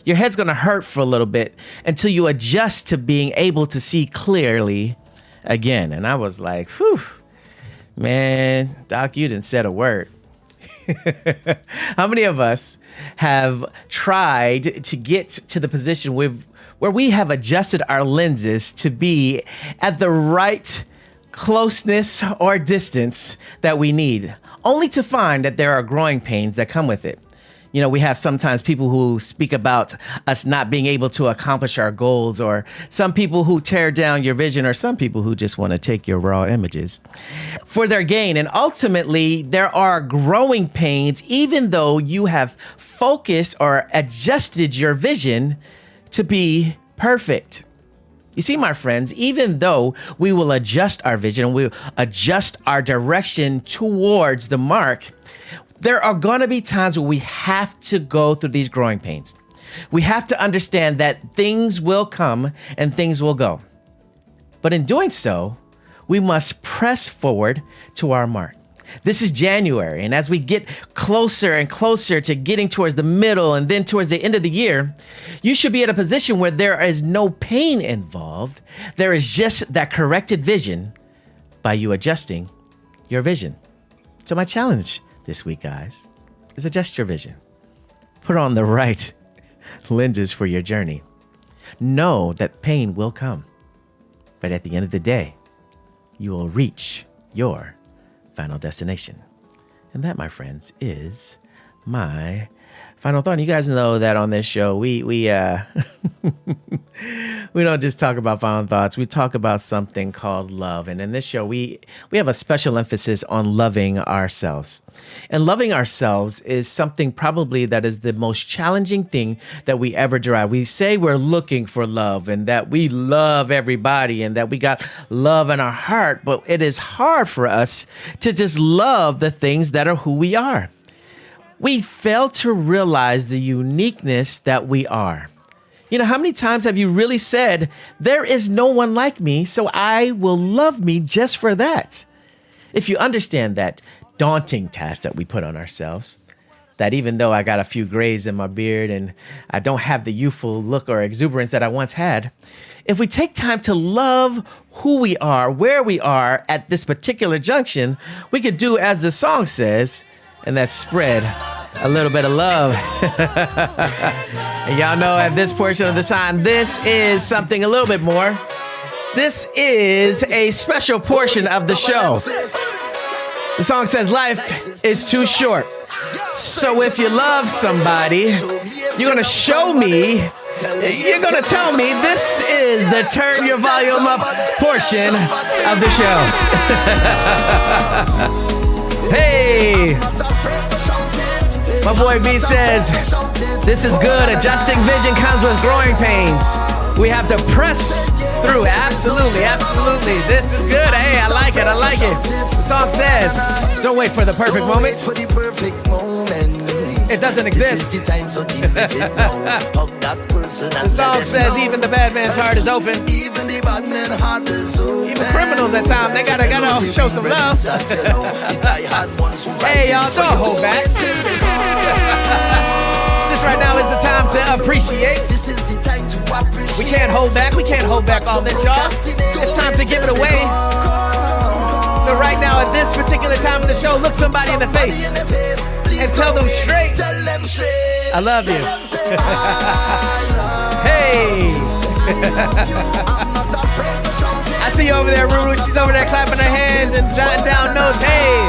your head's going to hurt for a little bit until you adjust to being able to see clearly again." And I was like, "Whew, man, Doc, you didn't said a word." How many of us have tried to get to the position where we have adjusted our lenses to be at the right closeness or distance that we need, only to find that there are growing pains that come with it? We have sometimes people who speak about us not being able to accomplish our goals, or some people who tear down your vision, or some people who just want to take your raw images for their gain. And ultimately, there are growing pains, even though you have focused or adjusted your vision to be perfect. You see, my friends, even though we will adjust our vision and we'll adjust our direction towards the mark, there are going to be times where we have to go through these growing pains. We have to understand that things will come and things will go. But in doing so, we must press forward to our mark. This is January, and as we get closer and closer to getting towards the middle and then towards the end of the year, you should be at a position where there is no pain involved. There is just that corrected vision by you adjusting your vision. So my challenge this week, guys, is adjust your vision. Put on the right lenses for your journey. Know that pain will come, but at the end of the day, you will reach your final destination. And that, my friends, is my Final thought. You guys know that on this show, we we don't just talk about final thoughts. We talk about something called love. And in this show, we have a special emphasis on loving ourselves. And loving ourselves is something probably that is the most challenging thing that we ever derive. We say we're looking for love and that we love everybody and that we got love in our heart, but it is hard for us to just love the things that are who we are. We fail to realize the uniqueness that we are. You know, how many times have you really said, there is no one like me, so I will love me just for that? If you understand that daunting task that we put on ourselves, that even though I got a few grays in my beard and I don't have the youthful look or exuberance that I once had, if we take time to love who we are, where we are at this particular junction, we could do as the song says, and that's spread a little bit of love. And y'all know at this portion of the time, this is something a little bit more. This is a special portion of the show. The song says life is too short. So if you love somebody, you're gonna show me, you're gonna tell me this is the turn your volume up portion of the show. Hey! My boy B says, this is good. Adjusting vision comes with growing pains. We have to press through. Absolutely, absolutely. This is good. Hey, I like it. I like it. The song says, don't wait for the perfect moment. It doesn't exist. The song says even the bad man's heart is open. Even criminals at times, they gotta show some love. Hey, y'all, don't hold back. This right now is the time to appreciate. We can't hold back. We can't hold back all this, y'all. It's time to give it away. So right now, at this particular time of the show, look somebody in the face and tell them straight, I love you. Hey. I see you over there, Ruru. She's over there clapping her hands and jotting down notes. Hey.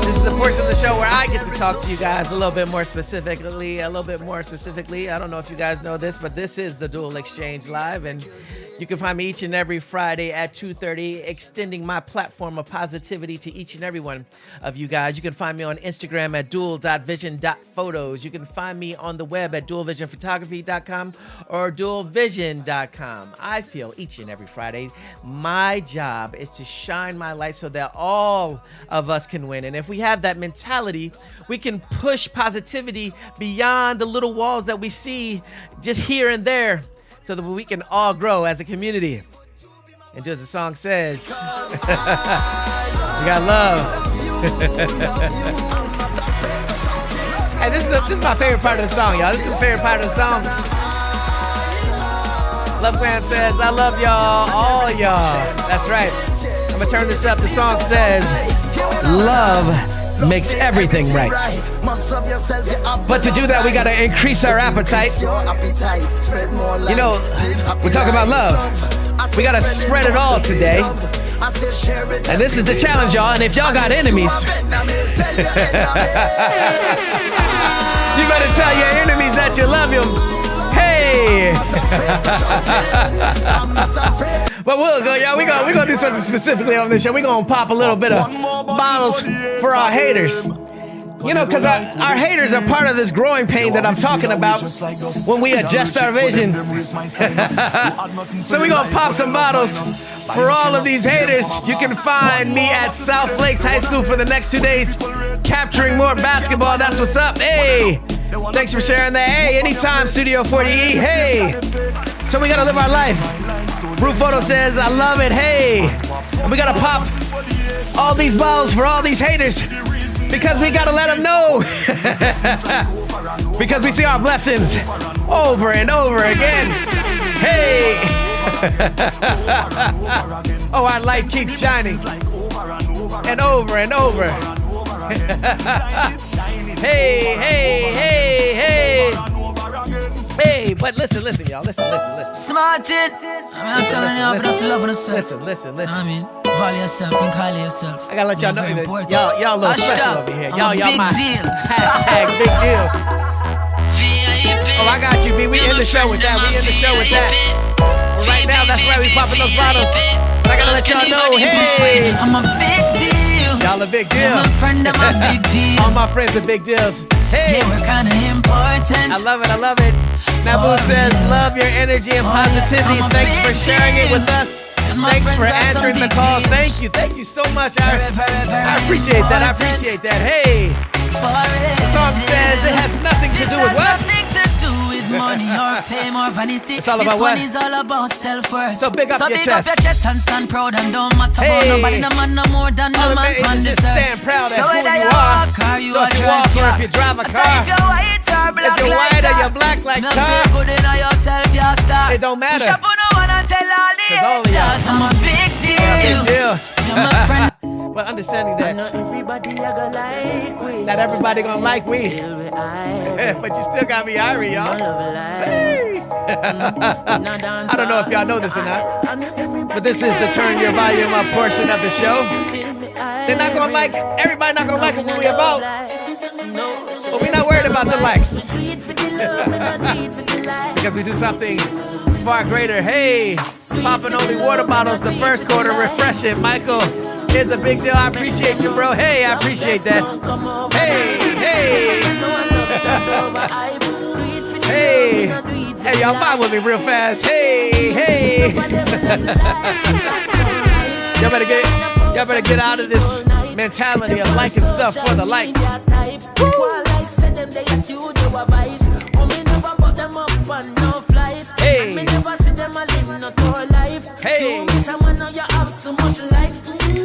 This is the portion of the show where I get to talk to you guys a little bit more specifically. I don't know if you guys know this, but this is the Dual Exchange Live, and you can find me each and every Friday at 2:30, extending my platform of positivity to each and every one of you guys. You can find me on Instagram at dual.vision.photos. You can find me on the web at dualvisionphotography.com or dualvision.com. I feel each and every Friday, my job is to shine my light so that all of us can win. And if we have that mentality, we can push positivity beyond the little walls that we see just here and there, so that we can all grow as a community. And just as the song says, we got love. Hey, this is my favorite part of the song, y'all. This is the favorite part of the song. Love Glam says, I love y'all, all y'all. That's right. I'm gonna turn this up. The song says, love makes everything right. But to do that, we gotta increase our appetite. You know, we talk about love. We gotta spread it all today. And this is the challenge, y'all. And if y'all got enemies, you better tell your enemies that you love them. Hey! But we'll go, y'all. We're gonna do something specifically on this show. We're gonna pop a little bit of bottles for our haters. You know, because our haters are part of this growing pain that I'm talking about when we adjust our vision. So we're going to pop some bottles for all of these haters. You can find me at South Lakes High School for the next 2 days, capturing more basketball. That's what's up. Hey, thanks for sharing that. Hey, anytime, Studio 40E. Hey, so we got to live our life. Brew Photo says, I love it. Hey, and we got to pop all these bottles for all these haters. Because we gotta let them know. Because we see our blessings over and over again. Hey. Oh, our light keeps shining. And over and over. Hey, hey, hey, hey. Hey, but listen, y'all. Listen. Smart it. I'm telling you, I'm just loving the Listen. I mean, Value yourself, think highly of yourself. I gotta let y'all know Very that important. y'all a little special Hashtag, over here. I'm Y'all a big my deal. hashtag big deals. Oh, I got you, B. We in the show with that. We in the show with that. But right now, that's right. We popping those bottles. But I gotta let y'all know, hey, I'm a big deal. y'all a big deal. I'm a friend, I'm a big deal. All my friends are big deals. Hey, Yeah, we're kinda important. I love it. I love it. Nabu says, love your energy and positivity. Thanks for sharing it with us. Thanks for answering the call. Thank you. Thank you so much. I appreciate that. I appreciate that. Hey, the song says it has nothing to do with what? Nothing to do with money or fame or vanity. It's all about this what? one is all about self-worth. So big up your big chest. up your chest and stand proud and don't matter Hey. about nobody. No man no more than All no it man means on is the just stand proud at So who whether you you are. walk or you So are if you walk or if you drive a I say car, if you're white or black you're like white or tar, you're black like no tar, feel good in yourself, you're a star. it don't matter. Push up on no one and tell all the 'Cause all of y'all- haters I'm a big deal. Big deal. You're my friend. But understanding that Everybody I go like we. not everybody gonna like we, Still we I. but you still got me Irie, y'all. Love life. Hey. I don't know if y'all know this or not, but this is the turn your volume up portion of the show. They're not gonna like, everybody not gonna like what we about, but we're not worried about the likes because we do something far greater. Hey, popping only water bottles the first quarter, refresh it. Michael, it's a big deal. I appreciate you, bro. Hey, I appreciate that. Hey, hey. Hey, hey, y'all vibe with me real fast. Hey, hey. y'all better get out of this mentality of liking stuff for the likes. Hey, hey.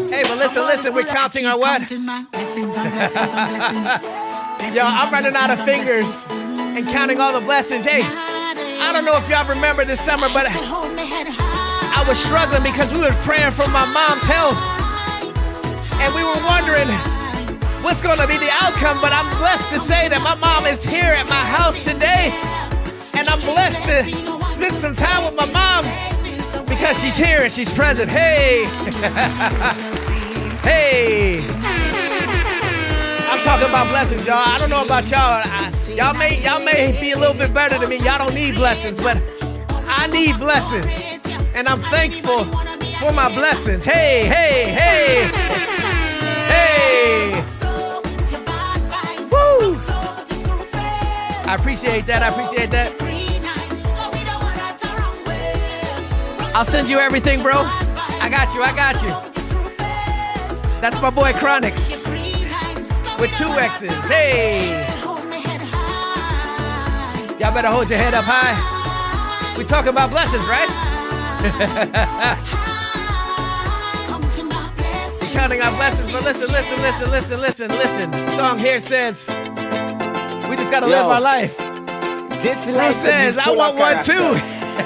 Hey, but listen, we're counting our what? Yo, I'm running out of fingers and counting all the blessings. Hey, I don't know if y'all remember this summer, but I was struggling because we were praying for my mom's health. And we were wondering what's going to be the outcome, but I'm blessed to say that my mom is here at my house today. And I'm blessed to spend some time with my mom because she's here and she's present. Hey, hey. I'm talking about blessings, y'all. I don't know about y'all. Y'all may be a little bit better than me. Y'all don't need blessings, but I need blessings. And I'm thankful for my blessings. Hey, hey, hey. Hey. Woo. I appreciate that. I appreciate that. I'll send you everything, bro. I got you. I got you. That's my boy Chronix with 2 X's. Hey. Y'all better hold your head up high. We talking about blessings, right? We're counting our blessings, but listen. The song here says, we just gotta live our life. This Who life says, I want one too?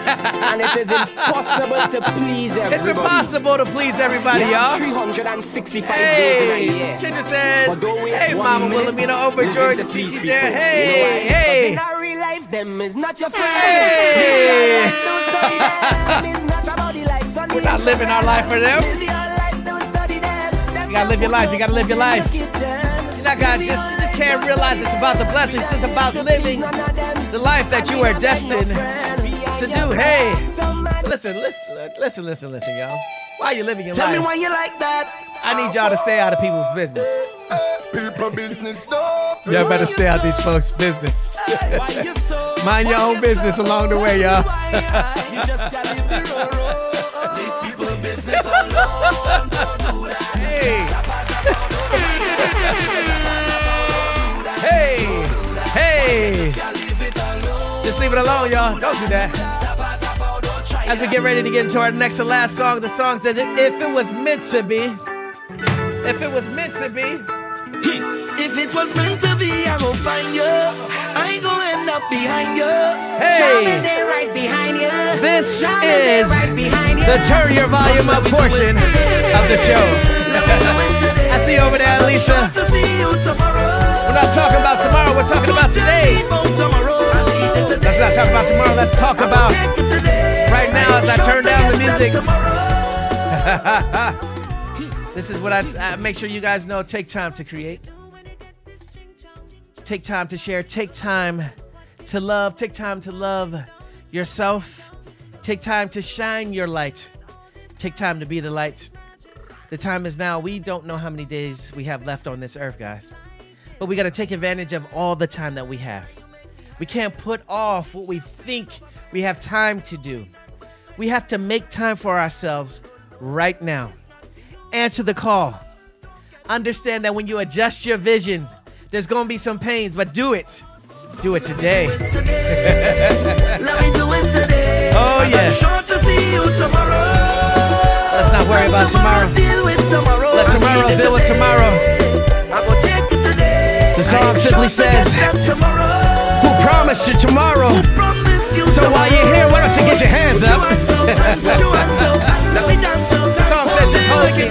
And it is impossible to please everybody. It's impossible to please everybody, y'all. 365 days in a Hey, year. Kendra says, But don't waste hey, one Mama minute Wilhelmina overjoyed to living see please you people. there. You know Hey, why? hey. In our real life, them is not your friend. Hey. We're not living our life for them. You gotta live your life. You gotta live your life. You just can't realize it's about the blessings. It's about living the life that you are destined to do. Hey, listen, y'all. Why are you living your Tell me life? why you like that. I need y'all to stay out of people's business. People business, though. Y'all better stay out these folks' business. Mind your own business along the way, y'all. Hey. Hey. Just leave it alone, y'all. Don't do that. As we get ready to get into our next and last song, the song says, if it was meant to be. If it was meant to be. If it was meant to be, I gon' find you. I ain't gon' end up behind you. Hey. Right behind you. This is the Turn Your Volume Up portion of the show. I see you over there, Lisa. We're not talking about tomorrow, we're talking about today. Let's not talk about tomorrow, let's talk about right now as I turn down the music. This is what I make sure you guys know. Take time to create. Take time to share. Take time to love. Take time to love yourself. Take time to shine your light. Take time to be the light. The time is now. We don't know how many days we have left on this earth, guys. But we got to take advantage of all the time that we have. We can't put off what we think we have time to do. We have to make time for ourselves right now. Answer the call. Understand that when you adjust your vision, there's going to be some pains, but do it. Do it today. Let me do it today. Oh, yes. Sure to see you tomorrow. Let's not worry about tomorrow. Deal with tomorrow. Let tomorrow deal with tomorrow. I go take it today. The song simply says, who promised you tomorrow? So while you're here, why don't you get your hands up? The song says just hold me.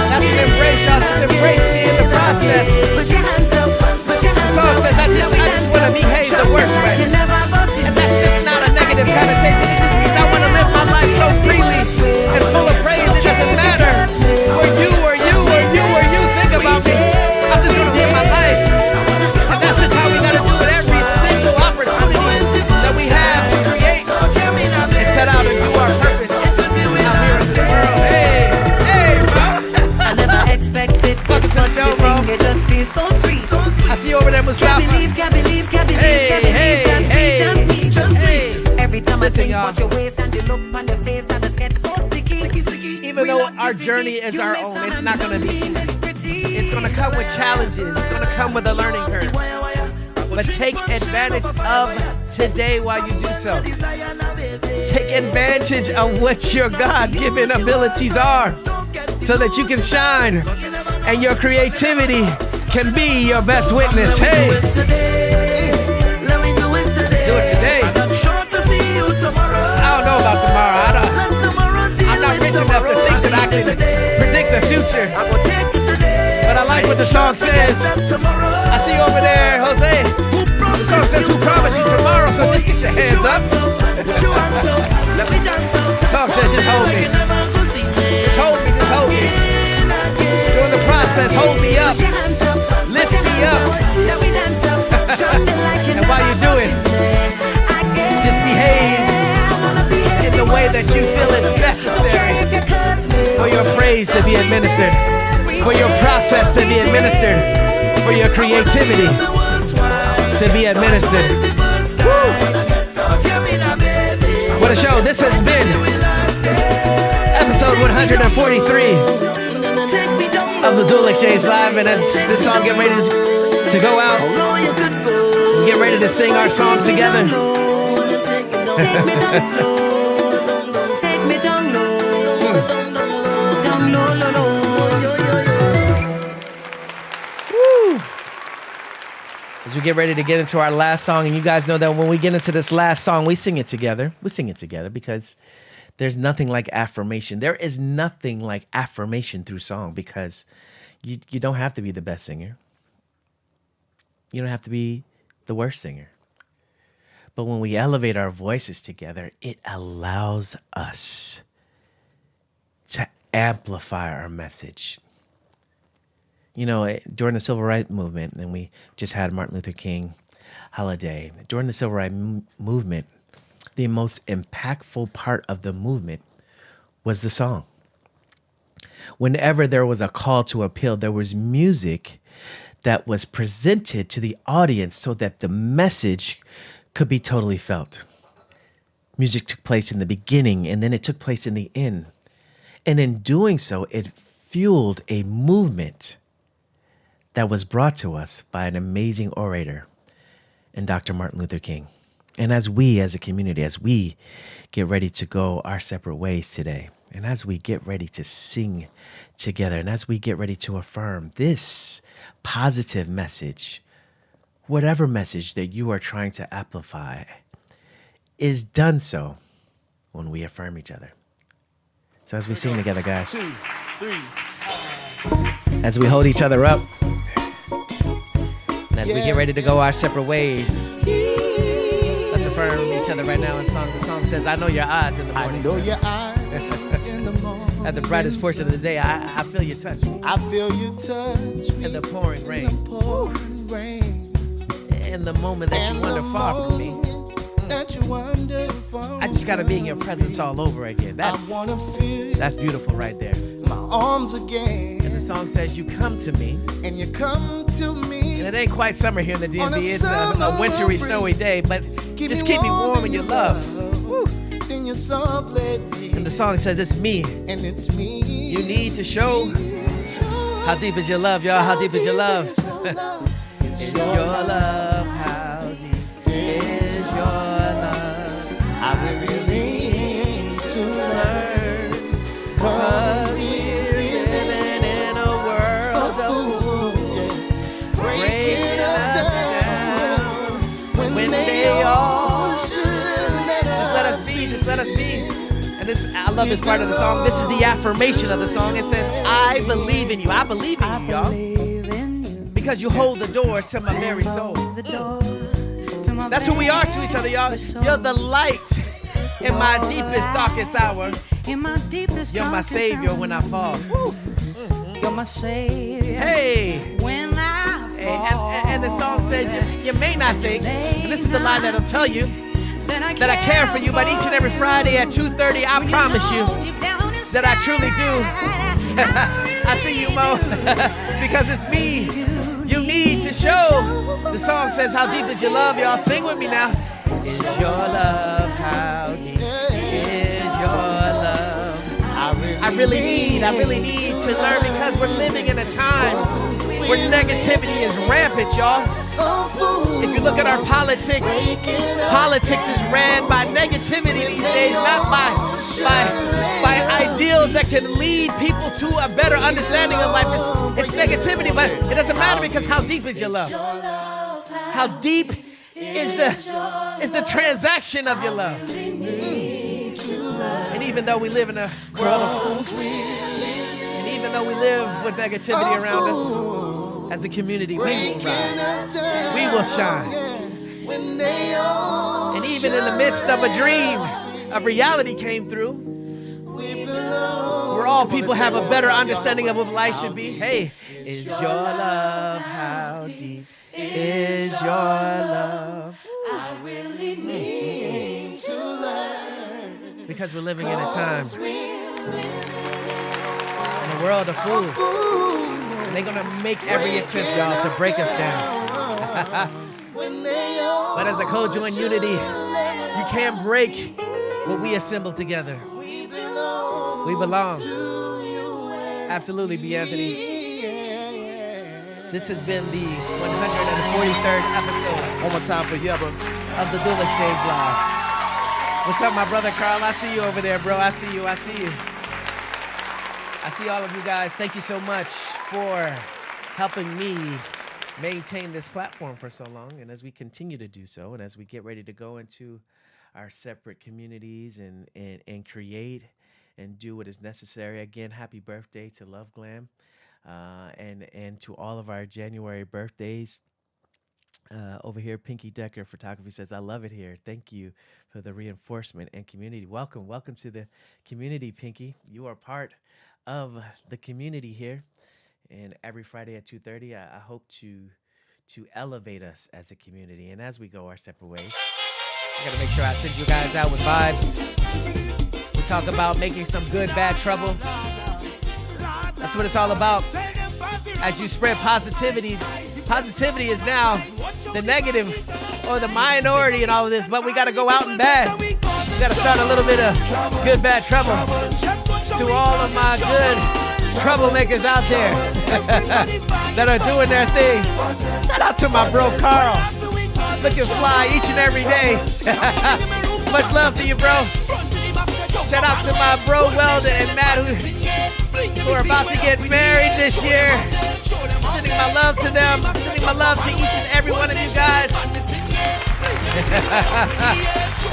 That's an embrace, y'all. Just embrace me in the process. The song says I just want to behave the worst way. And that's just not a negative connotation. It just means I want to live my life so freely and full of praise. It doesn't matter where you think about me. I'm just going to live my life. And that's just how we got to do it every single opportunity that we have to create and set out and do our purpose out here in the world. Hey, bro. I never expected Welcome to the show, bro. it just feels so sweet. I see you over there, Mustafa. Can't believe that be just me. Every time Listen, I think y'all. about your waist and the look on your face and the sketch so sticky. Even though our journey is our own, it's not going to be easy. It's going to come with challenges. It's going to come with a learning curve. But take advantage of today while you do so. Take advantage of what your God-given abilities are so that you can shine and your creativity can be your best witness. Hey, do it today. I don't know about tomorrow. I'm not rich enough to think that I can predict the future. But I like what the song says. I see you over there, Jose. The song says, who promised you tomorrow? So just get your hands up. The song says, just hold me. Just hold me, just hold me. During the process, hold me up. Lift me up. And while you do it, just behave in the way that you feel is necessary for your praise to be administered, for your process to be administered, for your creativity to be administered. Woo. What a show. This has been episode 143 of the Dual Exchange Live. And as this song get ready to go out, we get ready to sing our song together. Take me down slow. Take me down low. Down low, low, low. Woo. As we get ready to get into our last song, and you guys know that when we get into this last song, we sing it together. We sing it together because there's nothing like affirmation. There is nothing like affirmation through song because you don't have to be the best singer. You don't have to be the worst singer. But when we elevate our voices together, it allows us to amplify our message. You know, during the Civil Rights Movement, and we just had Martin Luther King holiday. During the Civil Rights Movement, the most impactful part of the movement was the song. Whenever there was a call to appeal, there was music that was presented to the audience so that the message could be totally felt. Music took place in the beginning and then it took place in the end. And in doing so, it fueled a movement that was brought to us by an amazing orator and Dr. Martin Luther King. And as we as a community, as we get ready to go our separate ways today, and as we get ready to sing together, and as we get ready to affirm this positive message, whatever message that you are trying to amplify is done so when we affirm each other. So as we sing together, guys, 2, 3. as we hold each other up, and as we get ready to go our separate ways, let's affirm each other right now in song. The song says, I know your eyes in the morning. I know your eyes in the morning. At the brightest portion of the day, I feel you touch me. I feel you touch me In the pouring rain. pouring rain. In the moment that you And wander the far from me. moment that you wander far I just gotta from be in your presence all over again. I wanna feel That's beautiful right there. my arms again. And the song says, you come to me. And you come to me. And it ain't quite summer here in the On a DMV. It's a wintry, summer snowy day, but just keep me warm in your love. Woo. Then you're softly. And the song says, it's me. And it's me. You need to show. How deep is your love, y'all? How deep is your love? Is your love? How deep is your love? I really need to learn. Cause we're living in a world of fools, breaking us down when they all should. Just let us be, just let us be. And this, I love this part of the song. This is the affirmation of the song. It says, I believe in you. I believe in you, y'all. Because you hold the doors to my very soul. That's who we are to each other, y'all. You're the light in my deepest, darkest hour. You're my savior when I fall. You're my savior. Hey. When I fall. And the song says, you may not think, and this is the line that'll tell you, that I care for you, but each and every Friday at 2:30, I promise you that I truly do. I see you, Mo, because it's me. You need to show. The song says, how deep is your love, y'all? Sing with me now. Is your love, how deep is your love? I really need to learn, because we're living in a time where negativity is rampant, y'all. If you look at our politics is ran by negativity these days, not by ideals that can lead people to a better understanding of life. It's negativity, but it doesn't matter, because how deep is your love? How deep is the transaction of your love? And even though we live in a world of fools, and even though we live with negativity around us, as a community, we will rise. We will shine. And even in the midst of a dream, a reality came through, where all people have a better understanding of what life should be. Hey, is your love, how deep is your love? I really need to learn. Because we're living in a time, in a world of fools. And they're gonna make every attempt, y'all, to break us down. But as a co-joined unity, you can't break what we assemble together. We belong. Absolutely, B. Anthony. This has been the 143rd episode. One more time for Yeba. Of the Dual Exchange Live. What's up, my brother Carl? I see you over there, bro. I see you. I see all of you guys. Thank you so much for helping me maintain this platform for so long. And as we continue to do so, and as we get ready to go into our separate communities and create and do what is necessary, again, happy birthday to Love Glam, and to all of our January birthdays. Over here, Pinky Decker Photography says, I love it here. Thank you for the reinforcement and community. Welcome to the community, Pinky. You are part of the community here, and every Friday at 2:30, I hope to elevate us as a community. And as we go our separate ways, I gotta make sure I send you guys out with vibes. We talk about making some good, bad trouble. That's what it's all about. As you spread positivity is now the negative or the minority in all of this, but we gotta go out in bad. We gotta start a little bit of good, bad trouble. To all of my good troublemakers out there that are doing their thing. Shout out to my bro Carl. Looking fly each and every day. Much love to you, bro. Shout out to my bro Weldon and Matt who are about to get married this year. Sending my love to them. Sending my love to each and every one of you guys.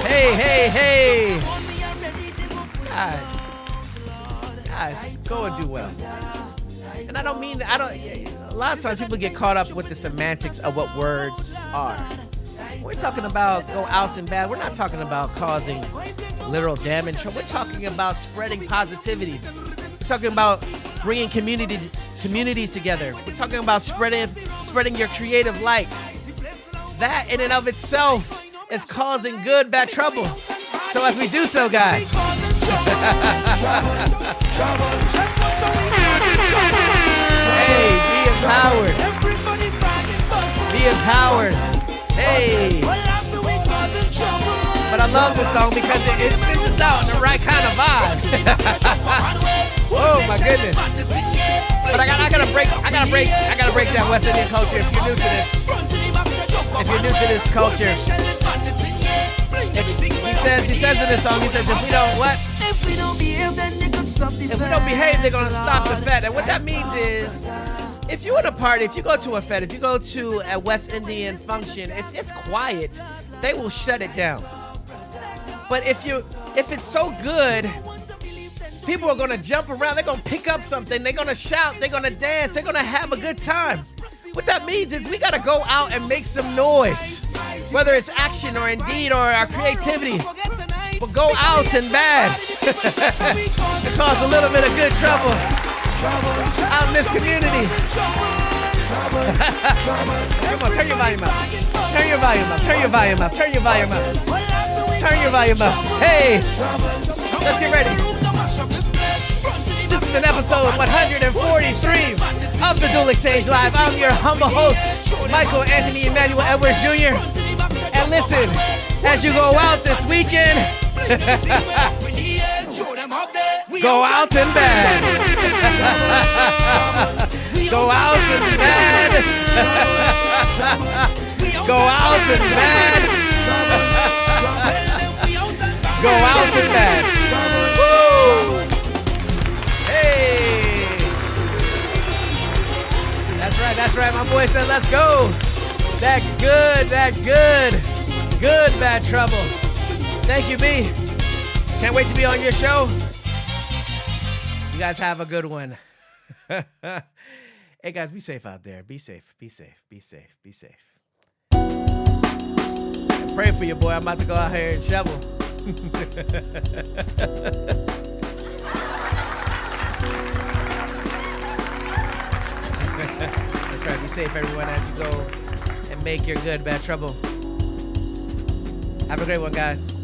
Hey. Guys, go and do well. And a lot of times people get caught up with the semantics of what words are. We're talking about go out and bad. We're not talking about causing literal damage. We're talking about spreading positivity. We're talking about bringing communities together. We're talking about spreading your creative light. That in and of itself is causing good, bad trouble. So as we do so, guys. Hey, be empowered. Be empowered. Hey. But I love this song because it sends us out in the right kind of vibe. Oh my goodness. But I gotta break that West Indian culture if you're new to this. If you're new to this culture. He says in this song, he says, if we don't what? If we don't behave, they're gonna stop the fete. And what that means is, if you're at a party, if you go to a fete, if you go to a West Indian function, if it's quiet, they will shut it down. But if it's so good, people are gonna jump around, they're gonna pick up something, they're gonna shout, they're gonna dance, they're gonna have a good time. What that means is we gotta go out and make some noise, whether it's action or indeed or our creativity. But go out and bad to cause a little bit of good trouble out in this community. Come on, turn your volume up. Turn your volume up. Turn your volume up. Turn your volume up. Turn your volume up. Hey, let's get ready. This is an episode 143 of the Dual Exchange Live. I'm your humble host, Michael Anthony Emmanuel Edwards Jr. And listen, as you go out this weekend, go out and bad. Go out and bad. Go out and bad. Go out and bad. Woo! Hey! That's right. My boy said, let's go. That good bad trouble. Thank you, B. Can't wait to be on your show. You guys have a good one. Hey guys, be safe out there. Be safe. Pray for you, boy. I'm about to go out here and shovel. That's right. Be safe, everyone, as you go and make your good bad trouble. Have a great one, guys.